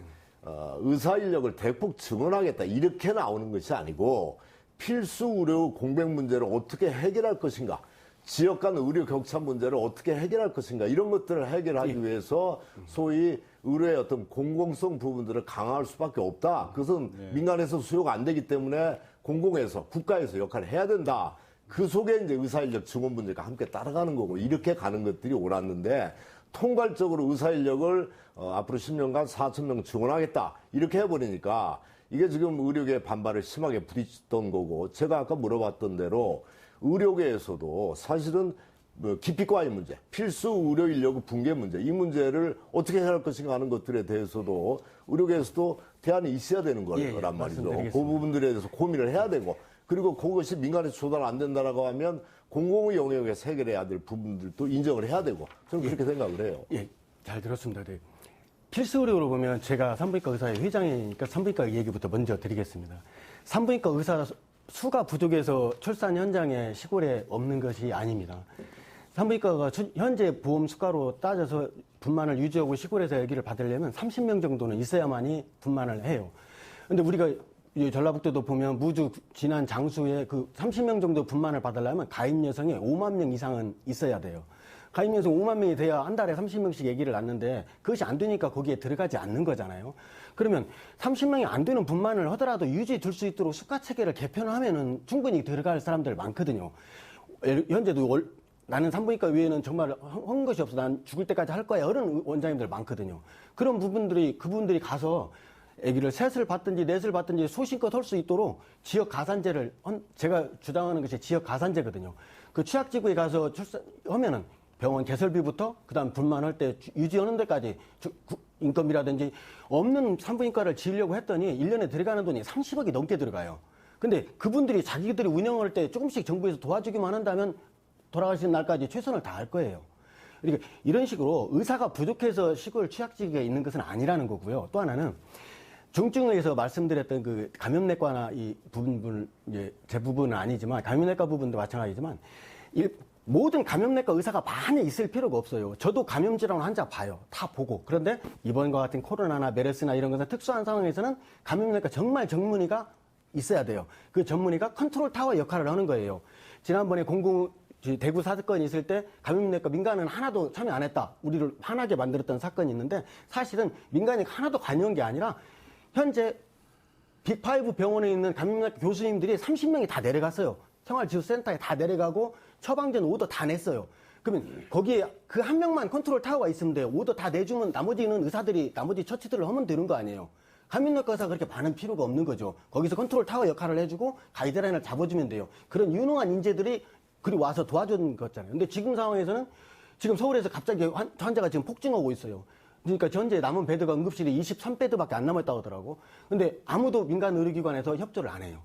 의사 인력을 대폭 증원하겠다 이렇게 나오는 것이 아니고 필수 의료 공백 문제를 어떻게 해결할 것인가, 지역 간 의료 격차 문제를 어떻게 해결할 것인가, 이런 것들을 해결하기 위해서 소위 의료의 어떤 공공성 부분들을 강화할 수밖에 없다. 그것은 민간에서 수요가 안 되기 때문에 공공에서, 국가에서 역할을 해야 된다. 그 속에 이제 의사인력 증원 문제가 함께 따라가는 거고, 이렇게 가는 것들이 옳았는데, 통괄적으로 의사인력을 앞으로 10년간 4,000명 증원하겠다. 이렇게 해버리니까, 이게 지금 의료계의 반발을 심하게 부딪혔던 거고, 제가 아까 물어봤던 대로 의료계에서도 사실은 뭐 기피과의 문제, 필수 의료 인력 붕괴 문제, 이 문제를 어떻게 해결할 것인가 하는 것들에 대해서도 의료계에서도 대안이 있어야 되는 거란 말이죠. 그 부분들에 대해서 고민을 해야 되고, 그리고 그것이 민간에서 조달 안 된다라고 하면 공공의 영역에서 해결해야 될 부분들도 인정을 해야 되고, 저는 그렇게 생각을 해요. 예, 잘 들었습니다. 네. 필수 의료로 보면 제가 산부인과 의사의 회장이니까 산부인과 얘기부터 먼저 드리겠습니다. 산부인과 의사 수가 부족해서 출산 현장에 시골에 없는 것이 아닙니다. 산부인과가 현재 보험 수가로 따져서 분만을 유지하고 시골에서 아기를 받으려면 30명 정도는 있어야만이 분만을 해요. 근데 우리가 전라북도도 보면 무주 지난 장수에 그 30명 정도 분만을 받으려면 가임 여성이 5만 명 이상은 있어야 돼요. 가임 여성 5만 명이 돼야 한 달에 30명씩 아기를 낳는데 그것이 안 되니까 거기에 들어가지 않는 거잖아요. 그러면 30명이 안 되는 분만을 하더라도 유지될 수 있도록 수가 체계를 개편하면은 충분히 들어갈 사람들 많거든요. 현재도 나는 산부인과 외에는 정말 한 것이 없어. 난 죽을 때까지 할 거야. 이런 원장님들 많거든요. 그런 그분들이 가서 아기를 셋을 받든지 넷을 받든지 소신껏 할 수 있도록 지역 가산제를, 제가 주장하는 것이 지역 가산제거든요. 그 취약지구에 가서 출산하면은 병원 개설비부터 그다음 분만할 때 유지하는 데까지 인건비라든지 없는 산부인과를 지으려고 했더니 1년에 들어가는 돈이 30억이 넘게 들어가요. 근데 그분들이 자기들이 운영할 때 조금씩 정부에서 도와주기만 한다면 돌아가시는 날까지 최선을 다할 거예요. 그러니까 이런 식으로 의사가 부족해서 시골 취약지구에 있는 것은 아니라는 거고요. 또 하나는 중증에서 말씀드렸던 그 감염내과나 이 부분을 이제 제 부분은 아니지만 감염내과 부분도 마찬가지지만 모든 감염내과 의사가 많이 있을 필요가 없어요. 저도 감염질환 환자 봐요. 다 보고. 그런데 이번과 같은 코로나나 메르스나 이런 것은 특수한 상황에서는 감염내과 정말 전문의가 있어야 돼요. 그 전문의가 컨트롤 타워 역할을 하는 거예요. 지난번에 대구 사건이 있을 때 감염내과 민간은 하나도 참여 안 했다. 우리를 화나게 만들었던 사건이 있는데 사실은 민간이 하나도 관여한 게 아니라 현재 빅5 병원에 있는 감염내과 교수님들이 30명이 다 내려갔어요. 생활지수센터에 다 내려가고 처방전 오더 다 냈어요. 그러면 거기에 그 한 명만 컨트롤 타워가 있으면 돼요. 오더 다 내주면 나머지는 의사들이 나머지 처치들을 하면 되는 거 아니에요. 감염내과 의사가 그렇게 많은 필요가 없는 거죠. 거기서 컨트롤 타워 역할을 해주고 가이드라인을 잡아주면 돼요. 그런 유능한 인재들이 그리 와서 도와준 거잖아요. 근데 지금 상황에서는 지금 서울에서 갑자기 환자가 지금 폭증하고 있어요. 그러니까 현재 남은 베드가 응급실이 23베드밖에 안 남았다고 하더라고. 근데 아무도 민간 의료기관에서 협조를 안 해요.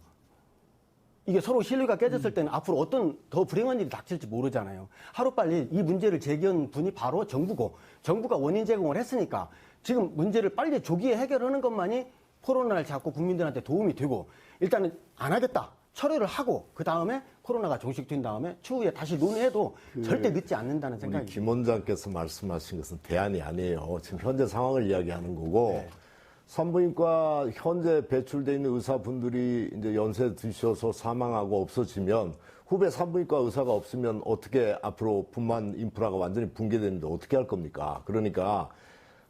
이게 서로 신뢰가 깨졌을 때는 앞으로 어떤 더 불행한 일이 닥칠지 모르잖아요. 하루빨리 이 문제를 제기한 분이 바로 정부고, 정부가 원인 제공을 했으니까 지금 문제를 빨리 조기에 해결하는 것만이 코로나를 잡고 국민들한테 도움이 되고, 일단은 안 하겠다. 철회를 하고 그 다음에 코로나가 종식된 다음에 추후에 다시 논의해도 절대 늦지 않는다는 생각이. 우리 김 원장께서 말씀하신 것은 대안이 아니에요. 지금 현재 상황을 이야기하는 거고, 네. 산부인과 현재 배출돼 있는 의사분들이 이제 연세 드셔서 사망하고 없어지면 후배 산부인과 의사가 없으면 어떻게 앞으로 분만 인프라가 완전히 붕괴되는데 어떻게 할 겁니까? 그러니까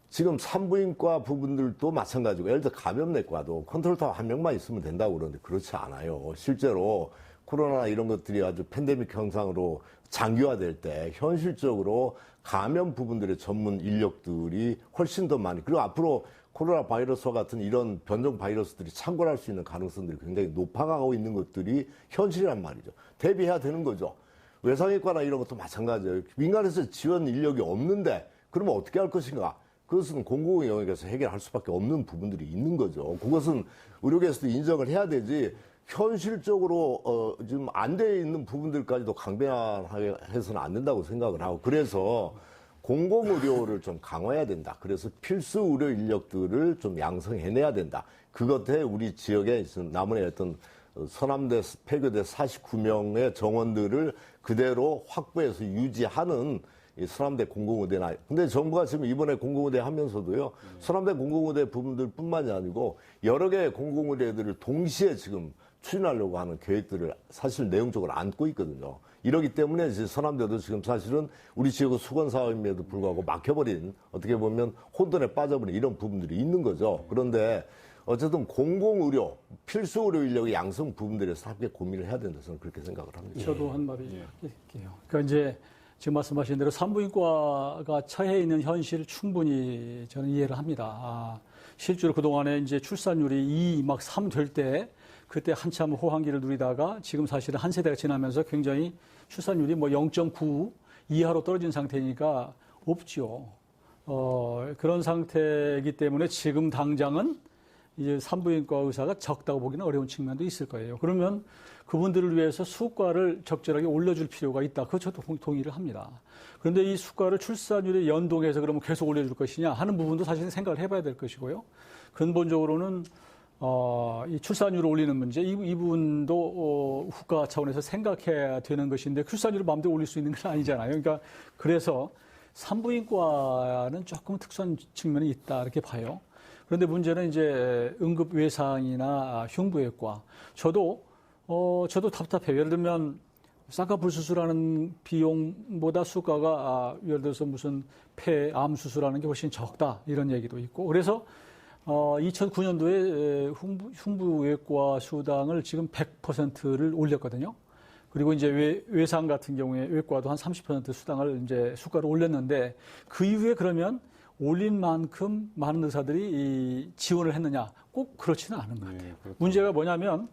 지금 산부인과 부분들도 마찬가지고, 예를 들어 감염내과도 컨트롤타워 한 명만 있으면 된다고 그러는데 그렇지 않아요. 실제로 코로나 이런 것들이 아주 팬데믹 현상으로 장기화될 때 현실적으로 감염 부분들의 전문 인력들이 훨씬 더 많이, 그리고 앞으로 코로나 바이러스와 같은 이런 변종 바이러스들이 창궐할 수 있는 가능성들이 굉장히 높아가고 있는 것들이 현실이란 말이죠. 대비해야 되는 거죠. 외상외과나 이런 것도 마찬가지예요. 민간에서 지원 인력이 없는데 그러면 어떻게 할 것인가? 그것은 공공의 영역에서 해결할 수밖에 없는 부분들이 있는 거죠. 그것은 의료계에서도 인정을 해야 되지, 현실적으로 지금 안 돼 있는 부분들까지도 강변하게 해서는 안 된다고 생각을 하고, 그래서 공공의료를 좀 강화해야 된다. 그래서 필수 의료 인력들을 좀 양성해내야 된다. 그것에 우리 지역에 있는 남원의 어떤 서남대 폐교대 49명의 정원들을 그대로 확보해서 유지하는 이 서남대 공공의대나, 근데 정부가 지금 이번에 공공의대 하면서도요, 서남대 공공의대 부분들뿐만이 아니고 여러 개의 공공의대들을 동시에 지금 추진하려고 하는 계획들을 사실 내용적으로 안고 있거든요. 이러기 때문에 이제 서남대도 지금 사실은 우리 지역의 수건 사업임에도 불구하고 막혀버린, 어떻게 보면 혼돈에 빠져버린 이런 부분들이 있는 거죠. 그런데 어쨌든 공공의료, 필수 의료 인력의 양성 부분들에서 함께 고민을 해야 된다, 저는 그렇게 생각을 합니다. 저도 한 말이 할게요. 그러니까 이제 지금 말씀하신 대로 산부인과가 처해 있는 현실을 충분히 저는 이해를 합니다. 실제로 그동안에 이제 출산율이 2, 막 3 될 때, 그때 한참 호황기를 누리다가 지금 사실은 한 세대가 지나면서 굉장히 출산율이 뭐 0.9, 이하로 떨어진 상태니까 없죠. 그런 상태이기 때문에 지금 당장은 이제 산부인과 의사가 적다고 보기는 어려운 측면도 있을 거예요. 그러면 그분들을 위해서 수가를 적절하게 올려줄 필요가 있다. 그거 저도 동의를 합니다. 그런데 이 수가를 출산율에 연동해서 그러면 계속 올려줄 것이냐 하는 부분도 사실 생각을 해봐야 될 것이고요. 근본적으로는 이 출산율을 올리는 문제, 이 부분도 국가 차원에서 생각해야 되는 것인데 출산율을 마음대로 올릴 수 있는 건 아니잖아요. 그러니까 그래서 산부인과는 조금 특수한 측면이 있다 이렇게 봐요. 그런데 문제는 이제 응급외상이나 흉부외과. 저도 답답해요. 예를 들면 쌍꺼풀 수술하는 비용보다 수가가 예를 들어서 무슨 폐암 수술하는 게 훨씬 적다 이런 얘기도 있고. 그래서 2009년도에 흉부외과 수당을 지금 100%를 올렸거든요. 그리고 이제 외상 같은 경우에 외과도 한 30% 수당을 이제 수가를 올렸는데 그 이후에 그러면 올린 만큼 많은 의사들이 지원을 했느냐? 꼭 그렇지는 않은 것 같아요. 그렇죠. 문제가 뭐냐면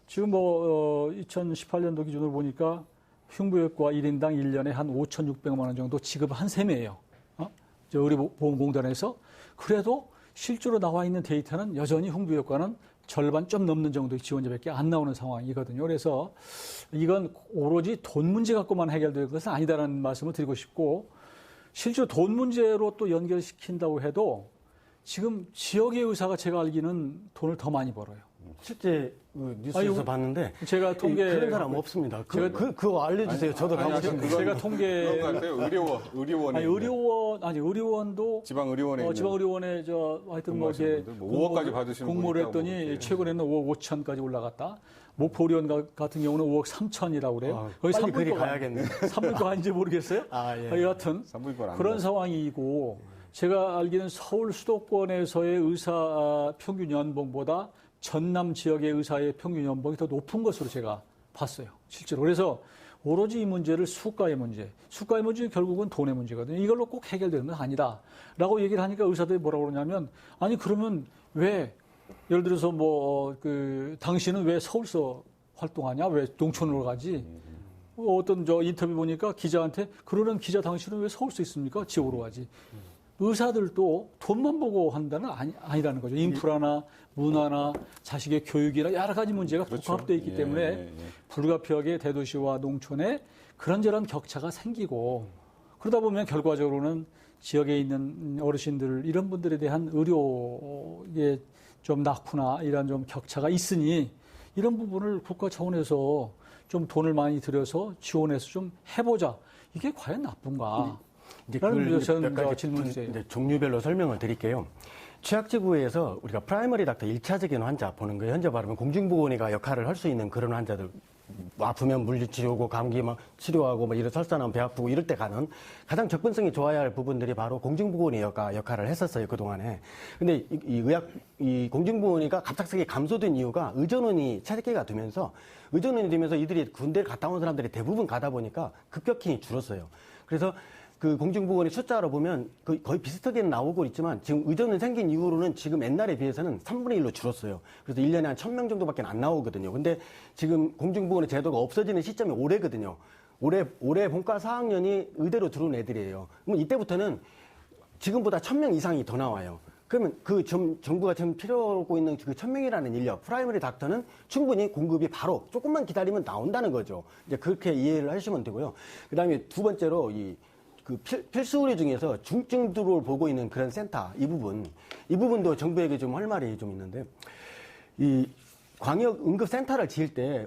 지금 2018년도 기준으로 보니까 흉부외과 1인당 1년에 한 5,600만 원 정도 지급한 셈이에요. 의료보험공단에서. 그래도 실제로 나와 있는 데이터는 여전히 흉부외과는 절반 좀 넘는 정도의 지원자밖에 안 나오는 상황이거든요. 그래서 이건 오로지 돈 문제 갖고만 해결될 것은 아니다라는 말씀을 드리고 싶고 실제로 돈 문제로 또 연결시킨다고 해도 지금 지역의 의사가 제가 알기는 돈을 더 많이 벌어요. 실제 뉴스에서 봤는데 제가 통계 그런 사람 없습니다. 그거 알려주세요. 저도 가고 싶은데. 제가 통계 그런 것 같아요. 의료원에 의료원도 지방 의료원에 지방 의료원에 하여튼 뭐 이게 5억까지 받으시는 공모를 분이 있다고 했더니 최근에는 5억 5천까지 올라갔다. 목포 의료원 같은 경우는 5억 3천이라고 그래요. 거기 빨리 그리 가야겠네. 산부인과 아닌지 모르겠어요. 예. 여하튼 산부인과는 안 그런 가요. 상황이고 제가 알기는 서울 수도권에서의 의사 평균 연봉보다 전남 지역의 의사의 평균 연봉이 더 높은 것으로 제가 봤어요. 실제로. 그래서 오로지 이 문제를 수가의 문제는 결국은 돈의 문제거든요. 이걸로 꼭 해결되는 건 아니다. 라고 얘기를 하니까 의사들이 뭐라고 그러냐면 아니 그러면 왜 예를 들어서 당신은 왜 서울서 활동하냐? 왜 농촌으로 가지? 어떤 인터뷰 보니까 기자한테 그러는 기자 당신은 왜 서울서 있습니까? 지역으로 가지. 의사들도 돈만 보고 한다는 아니라는 거죠. 인프라나 문화나 자식의 교육이나 여러 가지 문제가 복합되어 있기 때문에 불가피하게 대도시와 농촌에 그런저런 격차가 생기고 그러다 보면 결과적으로는 지역에 있는 어르신들 이런 분들에 대한 의료에 좀 낙후나 이런 좀 격차가 있으니 이런 부분을 국가 차원에서 좀 돈을 많이 들여서 지원해서 좀 해보자. 이게 과연 나쁜가? 이제 라는 저는 몇 가지 질문이세요. 이제 종류별로 설명을 드릴게요. 취약지구에서 우리가 프라이머리 닥터 1차적인 환자 보는 거예요. 현재 말하면 공중보건의가 역할을 할 수 있는 그런 환자들. 아프면 물리치료고 감기 막 치료하고 이런 설사나 배 아프고 이럴 때 가는 가장 접근성이 좋아야 할 부분들이 바로 공중보건의가 역할을 했었어요, 그동안에. 근데 이 공중보건의가 갑작스럽게 감소된 이유가 의전원이 체계가 되면서 이들이 군대를 갔다 온 사람들이 대부분 가다 보니까 급격히 줄었어요. 그래서 그 공중보건의 숫자로 보면 거의 비슷하게는 나오고 있지만 지금 의전은 생긴 이후로는 지금 옛날에 비해서는 3분의 1로 줄었어요. 그래서 1년에 한 1,000명 정도밖에 안 나오거든요. 근데 지금 공중보건의 제도가 없어지는 시점이 올해거든요. 올해 본과 4학년이 의대로 들어온 애들이에요. 그럼 이때부터는 지금보다 1,000명 이상이 더 나와요. 그러면 정부가 지금 필요하고 있는 그 1,000명이라는 인력, 프라이머리 닥터는 충분히 공급이 바로 조금만 기다리면 나온다는 거죠. 이제 그렇게 이해를 하시면 되고요. 그 다음에 두 번째로 필수 의료 중에서 중증도를 보고 있는 그런 센터, 이 부분도 정부에게 좀 할 말이 좀 있는데, 이 광역 응급센터를 지을 때,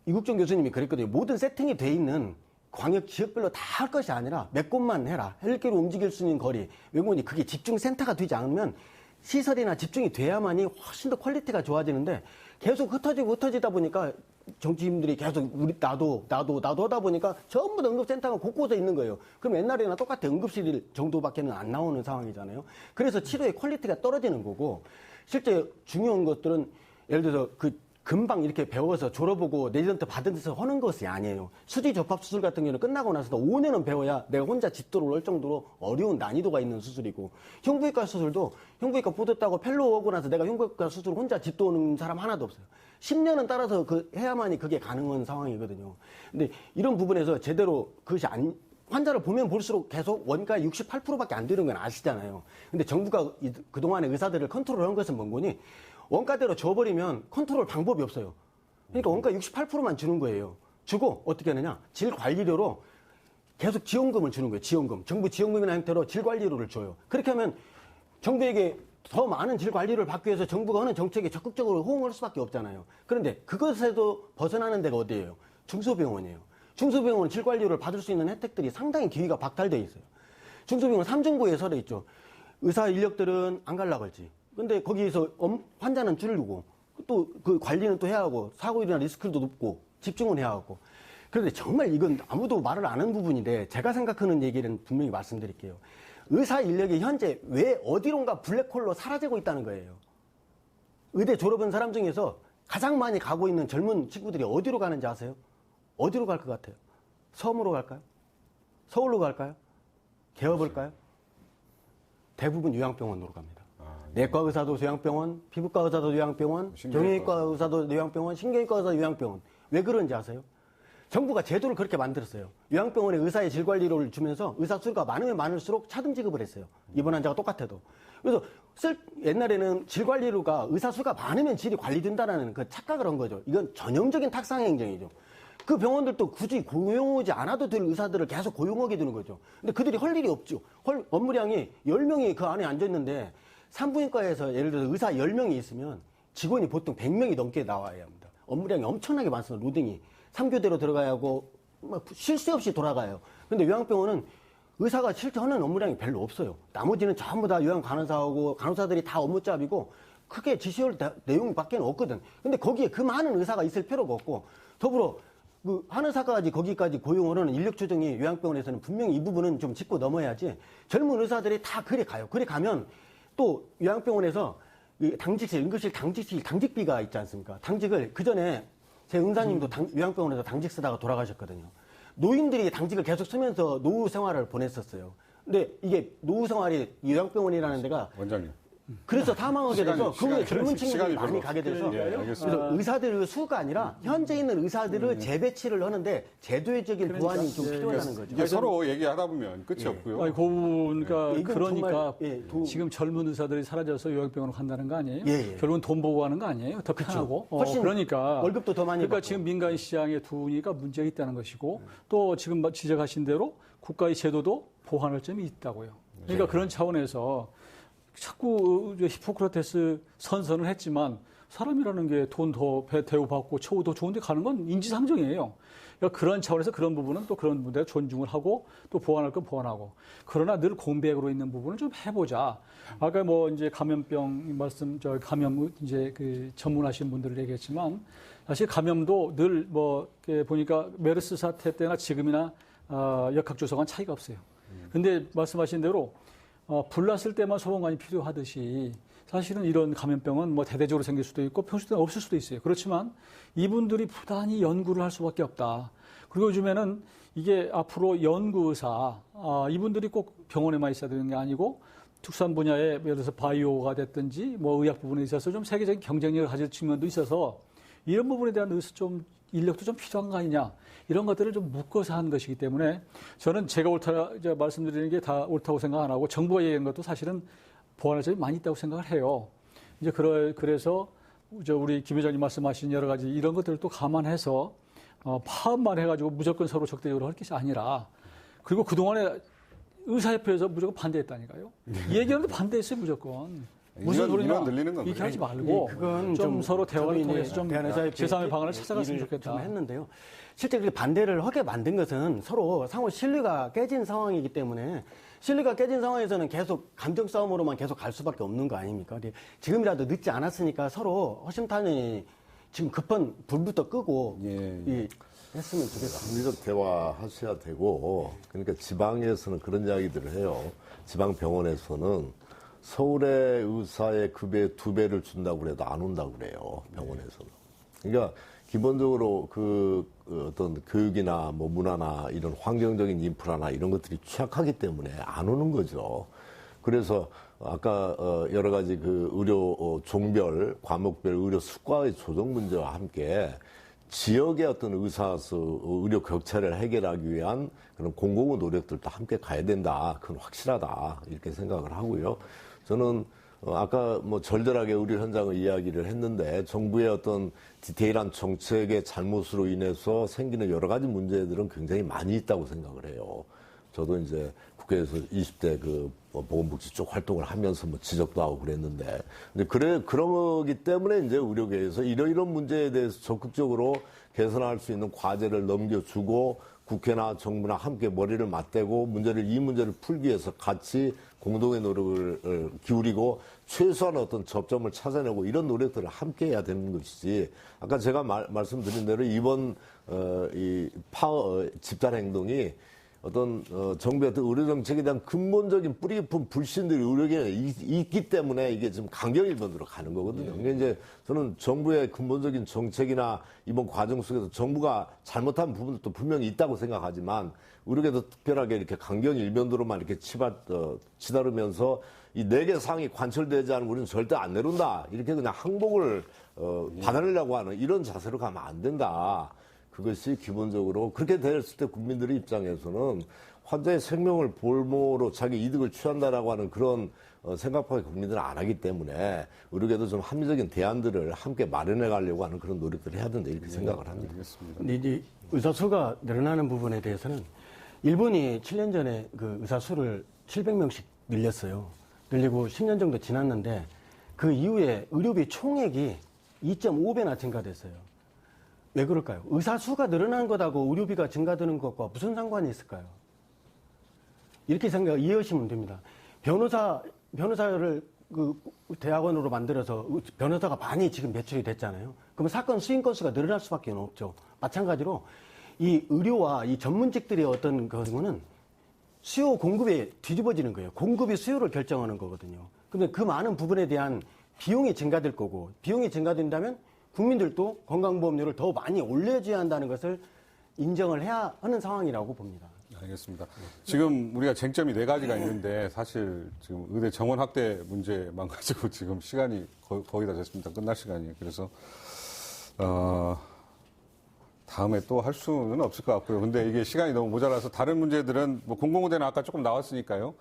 이국종 교수님이 그랬거든요. 모든 세팅이 돼 있는 광역 지역별로 다 할 것이 아니라 몇 곳만 해라. 헬기로 움직일 수 있는 거리. 왜냐면 그게 집중센터가 되지 않으면 시설이나 집중이 돼야만이 훨씬 더 퀄리티가 좋아지는데 계속 흩어지다 보니까 정치인들이 계속 나도 하다 보니까 전부 다 응급센터가 곳곳에 있는 거예요. 그럼 옛날에나 똑같아. 응급실 정도밖에는 안 나오는 상황이잖아요. 그래서 치료의 퀄리티가 떨어지는 거고 실제 중요한 것들은 예를 들어서 그 금방 이렇게 배워서 졸업하고 레지던트 받은 데서 하는 것이 아니에요. 수지 접합 수술 같은 경우는 끝나고 나서도 5년은 배워야 내가 혼자 집도를 할 정도로 어려운 난이도가 있는 수술이고, 흉부외과 수술도 흉부외과 보드 따고 펠로우 하고 나서 내가 흉부외과 수술 혼자 집도 오는 사람 하나도 없어요. 10년은 따라서 해야만이 그게 가능한 상황이거든요. 근데 이런 부분에서 제대로 그것이 환자를 보면 볼수록 계속 원가 68%밖에 안 되는 건 아시잖아요. 근데 정부가 그동안에 의사들을 컨트롤한 것은 뭔 거니? 원가대로 줘버리면 컨트롤 방법이 없어요. 그러니까 원가 68%만 주는 거예요. 주고 어떻게 하느냐? 질관리료로 계속 지원금을 주는 거예요. 지원금. 정부 지원금이나 형태로 질관리료를 줘요. 그렇게 하면 정부에게 더 많은 질관리를 받기 위해서 정부가 하는 정책에 적극적으로 호응할 수밖에 없잖아요. 그런데 그것에도 벗어나는 데가 어디예요? 중소병원이에요. 중소병원은 질관리료를 받을 수 있는 혜택들이 상당히 기회가 박탈되어 있어요. 중소병원 삼중고에 서려 있죠. 의사 인력들은 안 갈라 그러지. 근데 거기에서 환자는 줄고 또 그 관리는 또 해야 하고 사고 일어날 리스크도 높고 집중은 해야 하고. 그런데 정말 이건 아무도 말을 안 하는 부분인데 제가 생각하는 얘기는 분명히 말씀드릴게요. 의사 인력이 현재 왜 어디론가 블랙홀로 사라지고 있다는 거예요. 의대 졸업한 사람 중에서 가장 많이 가고 있는 젊은 친구들이 어디로 가는지 아세요? 어디로 갈 것 같아요? 섬으로 갈까요? 서울로 갈까요? 개업을까요? 대부분 요양병원으로 갑니다. 내과 의사도 요양병원, 피부과 의사도 요양병원, 정형외과 의사도 요양병원, 신경외과 의사도 요양병원. 왜 그런지 아세요? 정부가 제도를 그렇게 만들었어요. 요양병원에 의사의 질관리료를 주면서 의사 수가 많으면 많을수록 차등 지급을 했어요. 입원 환자가 똑같아도. 그래서 옛날에는 질관리료가 의사 수가 많으면 질이 관리된다는 그 착각을 한 거죠. 이건 전형적인 탁상 행정이죠. 그 병원들도 굳이 고용하지 않아도 될 의사들을 계속 고용하게 되는 거죠. 근데 그들이 할 일이 없죠. 업무량이 10명이 그 안에 앉아있는데 산부인과에서 예를 들어서 의사 10명이 있으면 직원이 보통 100명이 넘게 나와야 합니다. 업무량이 엄청나게 많습니다. 로딩이. 3교대로 들어가야 하고 쉴 새 없이 돌아가요. 근데 요양병원은 의사가 실제 하는 업무량이 별로 없어요. 나머지는 전부 다 요양 간호사하고 간호사들이 다 업무짭이고 크게 지시할 내용이 밖에 없거든. 근데 거기에 그 많은 의사가 있을 필요가 없고 더불어 그 간호사까지 거기까지 고용을 하는 인력 조정이 요양병원에서는 분명히 이 부분은 좀 짚고 넘어야지. 젊은 의사들이 다 그래 가요. 그래 가면 또 요양병원에서 당직실, 응급실 당직비가 있지 않습니까? 당직을 그 전에 제 응사님도 요양병원에서 당직 쓰다가 돌아가셨거든요. 노인들이 당직을 계속 쓰면서 노후 생활을 보냈었어요. 근데 이게 노후 생활이 요양병원이라는 데가 원장님. 그래서 사망하게 돼서 그거에 젊은 친구들이 많이 별로 가게 돼서 예, 그래서 의사들의 수가 아니라 현재 있는 의사들을 재배치를 하는데 제도적인 보완이 좀 필요하다는 거죠. 이게 서로 얘기하다 보면 끝이 없고요. 아니, 그러니까, 이건 그러니까 정말, 지금 젊은 의사들이 사라져서 요양병원을 간다는 거 아니에요? 예. 결국은 돈 보고 하는 거 아니에요? 더 편하고. 훨씬 그러니까 월급도 더 많이 그러니까 받고. 지금 민간 시장에 두니까 문제가 있다는 것이고 또 지금 지적하신 대로 국가의 제도도 보완할 점이 있다고요. 그러니까 그런 차원에서 자꾸 히포크라테스 선선을 했지만 사람이라는 게 돈 더 대우받고 처우 더 좋은 데 가는 건 인지상정이에요. 그러니까 그런 차원에서 그런 부분은 또 그런 분들 존중을 하고 또 보완할 건 보완하고. 그러나 늘 공백으로 있는 부분을 좀 해보자. 아까 뭐 이제 감염병 감염 이제 그 전문하신 분들을 얘기했지만 사실 감염도 늘 뭐 보니까 메르스 사태 때나 지금이나 역학조사관 차이가 없어요. 근데 말씀하신 대로 불났을 때만 소방관이 필요하듯이 사실은 이런 감염병은 뭐 대대적으로 생길 수도 있고 평소에 없을 수도 있어요. 그렇지만 이분들이 부단히 연구를 할 수밖에 없다. 그리고 요즘에는 이게 앞으로 연구의사, 이분들이 꼭 병원에만 있어야 되는 게 아니고 특수한 분야에 예를 들어서 바이오가 됐든지 뭐 의학 부분에 있어서 좀 세계적인 경쟁력을 가질 측면도 있어서 이런 부분에 대한 좀 인력도 좀 필요한 거 아니냐. 이런 것들을 좀 묶어서 하는 것이기 때문에 저는 제가 이제 말씀드리는 게 다 옳다고 생각 안 하고 정부가 얘기한 것도 사실은 보완할 점이 많이 있다고 생각을 해요. 이제 그래서 우리 김 회장님 말씀하신 여러 가지 이런 것들을 또 감안해서 파업만 해가지고 무조건 서로 적대적으로 할 것이 아니라 그리고 그동안에 의사협회에서 무조건 반대했다니까요. 이 얘기하는데 반대했어요, 무조건. 무슨 소리냐 이렇게 하지 말고 그건 좀 서로 대화를 통해서 좀 제3의 방안을 찾아갔으면 좋겠다. 좀 했는데요. 실제 그렇게 반대를 하게 만든 것은 서로 상호 신뢰가 깨진 상황이기 때문에 신뢰가 깨진 상황에서는 계속 감정 싸움으로만 계속 갈 수밖에 없는 거 아닙니까? 지금이라도 늦지 않았으니까 서로 허심탄회히 지금 급한 불부터 끄고 했으면 좋겠다. 합리적 대화하셔야 되고 그러니까 지방에서는 그런 이야기들을 해요. 지방 병원에서는 서울의 의사의 급의 2배를 준다고 그래도 안 온다고 그래요. 병원에서는. 그러니까 기본적으로 그 어떤 교육이나 뭐 문화나 이런 환경적인 인프라나 이런 것들이 취약하기 때문에 안 오는 거죠. 그래서 아까 여러 가지 그 의료 종별, 과목별 의료 수가의 조정 문제와 함께 지역의 어떤 의료 격차를 해결하기 위한 그런 공공의 노력들도 함께 가야 된다. 그건 확실하다. 이렇게 생각을 하고요. 저는 아까 뭐 절절하게 의료 현장의 이야기를 했는데 정부의 어떤 디테일한 정책의 잘못으로 인해서 생기는 여러 가지 문제들은 굉장히 많이 있다고 생각을 해요. 저도 이제 국회에서 20대 그 보건복지 쪽 활동을 하면서 뭐 지적도 하고 그랬는데, 근데 그런 거기 때문에 이제 의료계에서 이런 문제에 대해서 적극적으로 개선할 수 있는 과제를 넘겨주고 국회나 정부나 함께 머리를 맞대고 이 문제를 풀기 위해서 같이 공동의 노력을 기울이고 최소한 어떤 접점을 찾아내고 이런 노력들을 함께 해야 되는 것이지, 아까 제가 말씀드린 대로 이번 이 집단 행동이 어떤 정부의 어떤 의료 정책에 대한 근본적인 뿌리 깊은 불신들이 의료계에 있기 때문에 이게 지금 강경일본으로 가는 거거든요. 그러니까 이제 저는 정부의 근본적인 정책이나 이번 과정 속에서 정부가 잘못한 부분도 분명히 있다고 생각하지만 의료계도 특별하게 이렇게 강경일변도로만 이렇게 치다르면서 이 4개 사항이 관철되지 않으면 우리는 절대 안 내려온다. 이렇게 그냥 항복을 받아내려고 하는 이런 자세로 가면 안 된다. 그것이 기본적으로 그렇게 됐을 때 국민들의 입장에서는 환자의 생명을 볼모로 자기 이득을 취한다라고 하는 그런 생각밖에 국민들은 안 하기 때문에 의료계도 좀 합리적인 대안들을 함께 마련해 가려고 하는 그런 노력들을 해야 된다 이렇게 생각을 합니다. 알겠습니다. 이제 의사 수가 늘어나는 부분에 대해서는 일본이 7년 전에 그 의사 수를 700명씩 늘렸어요. 늘리고 10년 정도 지났는데 그 이후에 의료비 총액이 2.5배나 증가됐어요. 왜 그럴까요? 의사 수가 늘어난 것하고 의료비가 증가되는 것과 무슨 상관이 있을까요? 이렇게 이해하시면 됩니다. 변호사를 그 대학원으로 만들어서 변호사가 많이 지금 배출이 됐잖아요. 그러면 사건 수임 건수가 늘어날 수밖에 없죠. 마찬가지로 이 의료와 이 전문직들의 어떤 거는 수요 공급에 뒤집어지는 거예요. 공급이 수요를 결정하는 거거든요. 근데 그 많은 부분에 대한 비용이 증가될 거고, 비용이 증가된다면 국민들도 건강보험료를 더 많이 올려줘야 한다는 것을 인정을 해야 하는 상황이라고 봅니다. 알겠습니다. 지금 우리가 쟁점이 4가지가 있는데 사실 지금 의대 정원 확대 문제만 가지고 지금 시간이 거의 다 됐습니다. 끝날 시간이. 그래서 다음에 또 할 수는 없을 것 같고요. 근데 이게 시간이 너무 모자라서 다른 문제들은 뭐 공공의대는 아까 조금 나왔으니까요.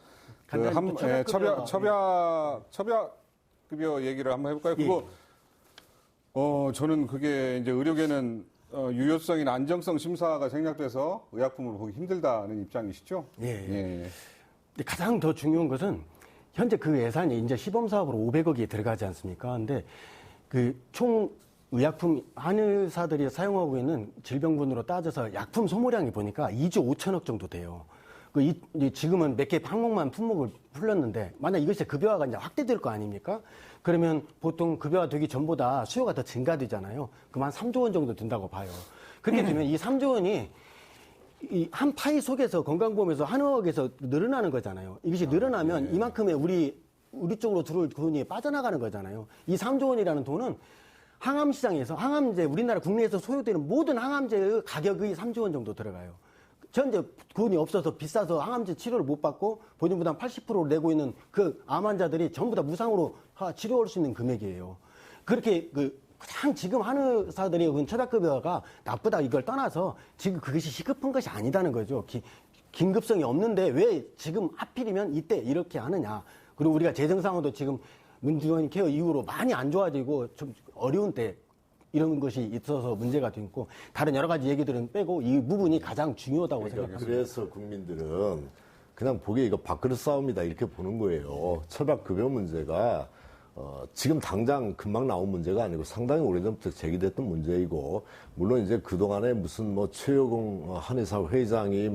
처박급여 얘기를 한번 해볼까요? 그거 저는 그게 이제 의료계는 유효성이나 안정성 심사가 생략돼서 의약품을 보기 힘들다는 입장이시죠? 예. 근데 가장 더 중요한 것은 현재 그 예산이 이제 시범사업으로 500억이 들어가지 않습니까? 근데 그 총 의약품 한의사들이 사용하고 있는 질병군으로 따져서 약품 소모량이 보니까 2조 5천억 정도 돼요. 지금은 몇 개 항목만 품목을 풀렸는데 만약 이것이 급여화가 이제 확대될 거 아닙니까? 그러면 보통 급여화 되기 전보다 수요가 더 증가되잖아요. 그만 3조 원 정도 든다고 봐요. 그렇게 되면 이 3조 원이 이 한 파이 속에서 건강보험에서 한의학에서 늘어나는 거잖아요. 이것이 늘어나면 이만큼의 우리 쪽으로 들어올 돈이 빠져나가는 거잖아요. 이 3조 원이라는 돈은 항암시장에서 항암제, 우리나라 국내에서 소요되는 모든 항암제의 가격이 3조 원 정도 들어가요. 현재 돈이 없어서 비싸서 항암제 치료를 못 받고 본인 부담 80%를 내고 있는 그 암 환자들이 전부 다 무상으로 치료할 수 있는 금액이에요. 그렇게 가장 지금 한의사들이 최저급여가 나쁘다 이걸 떠나서 지금 그것이 시급한 것이 아니다는 거죠. 긴급성이 없는데 왜 지금 하필이면 이때 이렇게 하느냐. 그리고 우리가 재정 상황도 지금 문재인 케어 이후로 많이 안 좋아지고 좀 어려운 때 이런 것이 있어서 문제가 되고 다른 여러 가지 얘기들은 빼고 이 부분이 가장 중요하다고 생각합니다. 그래서 국민들은 그냥 보기에 이거 밥그릇 싸움이다 이렇게 보는 거예요. 처박급여 문제가 지금 당장 금방 나온 문제가 아니고 상당히 오래전부터 제기됐던 문제이고, 물론 이제 그동안에 무슨 뭐 최여공 한의사 회장이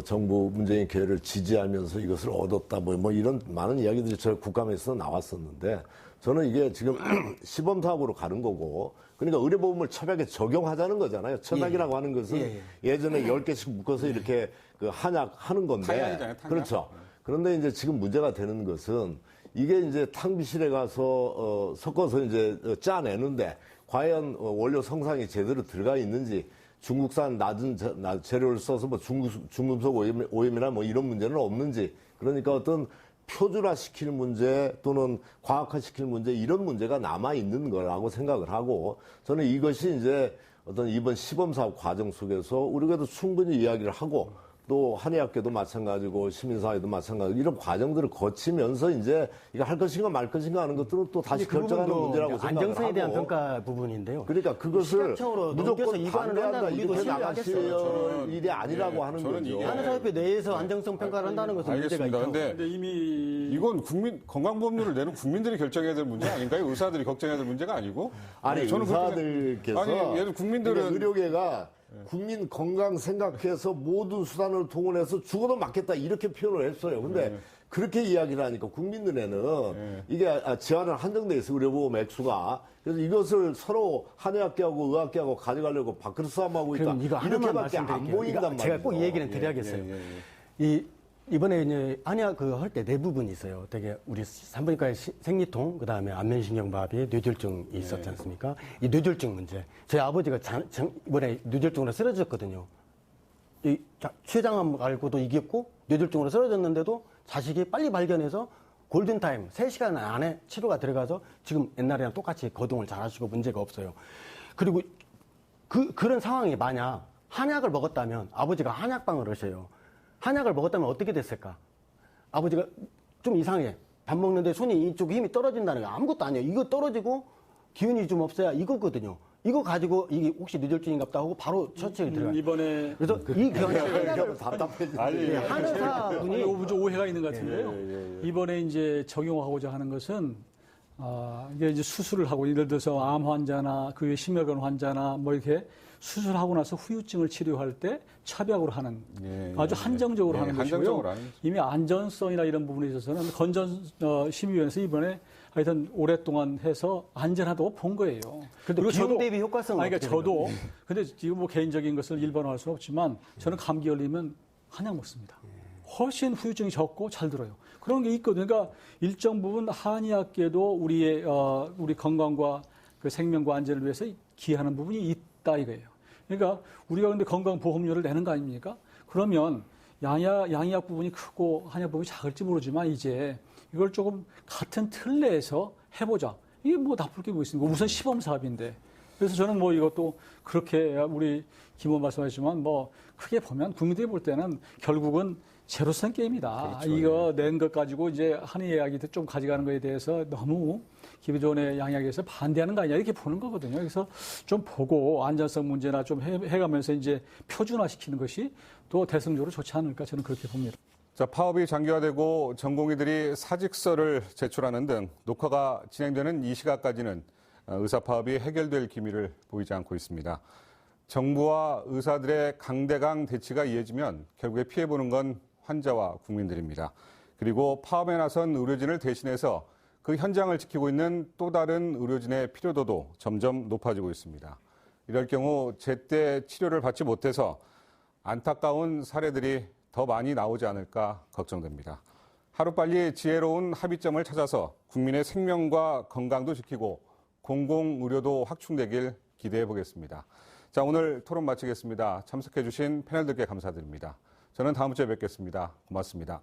정부 문재인 계획을 지지하면서 이것을 얻었다 뭐 이런 많은 이야기들이 저 국감에서 나왔었는데, 저는 이게 지금 시범 사업으로 가는 거고, 그러니까 의료보험을 처박에 적용하자는 거잖아요. 처박이라고 하는 것은 예전에 10개씩 묶어서 이렇게 그 한약 하는 건데. 탄약이잖아요, 탄약. 그렇죠. 그런데 이제 지금 문제가 되는 것은 이게 이제 탕비실에 가서 섞어서 이제 짜내는데 과연 원료 성상이 제대로 들어가 있는지, 중국산 낮은 재료를 써서 뭐 중금속 오염이나 뭐 이런 문제는 없는지, 그러니까 어떤 표준화시킬 문제 또는 과학화시킬 문제, 이런 문제가 남아있는 거라고 생각을 하고, 저는 이것이 이제 어떤 이번 시범사업 과정 속에서 우리가 충분히 이야기를 하고, 또 한의학계도 마찬가지고 시민사회도 마찬가지고 이런 과정들을 거치면서 이제 이거 할 것인가 말 것인가 하는 것들은 또 다시 결정하는 문제라고 생각을 하고, 안정성에 대한 평가 부분인데요. 그러니까 그것을 시각적으로 무조건 넘겨서 이관을 반대한다 한다는 우리도 이렇게 신뢰하겠어요. 나가실 일이 아니라고 하는 저는 거죠. 이게- 한의사협회 내에서 안정성 평가를 한다는 것은 문제가 알겠습니다. 있다고. 근데 근데 이미 이건 건강보험료를 내는 국민들이 결정해야 될 문제 아닌가요? 의사들이 걱정해야 될 문제가 아니고. 아니, 저는 그렇게 의사들께서 아니, 얘들 국민들은- 그러니까 의료계가 국민 건강 생각해서 모든 수단을 동원해서 죽어도 맞겠다 이렇게 표현을 했어요. 근데 그렇게 이야기를 하니까 국민들에는 이게 제한은 한정돼 있어, 의료보험 액수가. 그래서 이것을 서로 한의학계하고 의학계하고 가져가려고 밖으로 싸움하고 있다. 그럼 이거 하나만 이렇게밖에 안 말씀드릴게요. 보인단 말이죠. 제가 꼭 이 얘기는 드려야겠어요. 이번에 이제 한의학 그거 할 때 네 부분이 있어요. 되게 우리 산부인과의 생리통, 그 다음에 안면신경마비, 뇌졸중이 있었지 않습니까? 이 뇌졸중 문제. 저희 아버지가 이번에 뇌졸중으로 쓰러졌거든요. 췌장암 알고도 이겼고 뇌졸중으로 쓰러졌는데도 자식이 빨리 발견해서 골든타임 3시간 안에 치료가 들어가서 지금 옛날이랑 똑같이 거동을 잘 하시고 문제가 없어요. 그리고 그런 상황이 만약 한약을 먹었다면 아버지가 한약방을 하셔요. 한약을 먹었다면 어떻게 됐을까? 아버지가 좀 이상해. 밥 먹는데 손이 이쪽 힘이 떨어진다는 게 아무것도 아니에요. 이거 떨어지고 기운이 좀 없어야 이거거든요. 이거 가지고 이게 혹시 뇌졸중인갑다 하고 바로 처치에 들어가요. 이번에 그래서 이 경우에 한약을 답답해지네. 한의사 분이 좀 오해가 있는 것 같은데요. 이번에 이제 적용하고자 하는 것은 이게 이제 수술을 하고 예를 들어서 암 환자나 그 외 심혈관 환자나 뭐 이렇게 수술하고 나서 후유증을 치료할 때 차벽으로 하는 아주 한정적으로 하는 것이고요. 한정적으로 하는 이미 안전성이나 이런 부분에 있어서는 건전심의위원회에서 이번에 하여튼 오랫동안 해서 안전하다고 본 거예요. 그리고 비용 대비 효과성은 그러니까 어떻게 저도 근데 지금 뭐 개인적인 것을 일반화할 수는 없지만 저는 감기 걸리면 한약 먹습니다. 훨씬 후유증이 적고 잘 들어요. 그런 게 있거든요. 그러니까 일정 부분 한의학계도 우리 건강과 그 생명과 안전을 위해서 기하는 부분이 있다 이거예요. 그러니까 우리가 근데 건강보험료를 내는 거 아닙니까? 그러면 양의학 부분이 크고 한의학 부분이 작을지 모르지만 이제 이걸 조금 같은 틀 내에서 해보자. 이게 뭐 나쁠 게 뭐 있습니까? 우선 시범 사업인데. 그래서 저는 뭐 이것도 그렇게 우리 김 의원 말씀하셨지만 뭐 크게 보면 국민들이 볼 때는 결국은 제로섬 게임이다. 그렇죠. 이거 낸 것 가지고 이제 한의학이 좀 가져가는 거에 대해서 너무 기존의 양약에서 반대하는 거 아니냐 이렇게 보는 거거든요. 그래서 좀 보고 안전성 문제나 좀 해가면서 이제 표준화시키는 것이 또 대승적으로 좋지 않을까 저는 그렇게 봅니다. 자, 파업이 장기화되고 전공의들이 사직서를 제출하는 등 녹화가 진행되는 이 시각까지는 의사 파업이 해결될 기미를 보이지 않고 있습니다. 정부와 의사들의 강대강 대치가 이어지면 결국에 피해보는 건 환자와 국민들입니다. 그리고 파업에 나선 의료진을 대신해서 그 현장을 지키고 있는 또 다른 의료진의 필요도도 점점 높아지고 있습니다. 이럴 경우 제때 치료를 받지 못해서 안타까운 사례들이 더 많이 나오지 않을까 걱정됩니다. 하루빨리 지혜로운 합의점을 찾아서 국민의 생명과 건강도 지키고 공공의료도 확충되길 기대해 보겠습니다. 자, 오늘 토론 마치겠습니다. 참석해 주신 패널들께 감사드립니다. 저는 다음 주에 뵙겠습니다. 고맙습니다.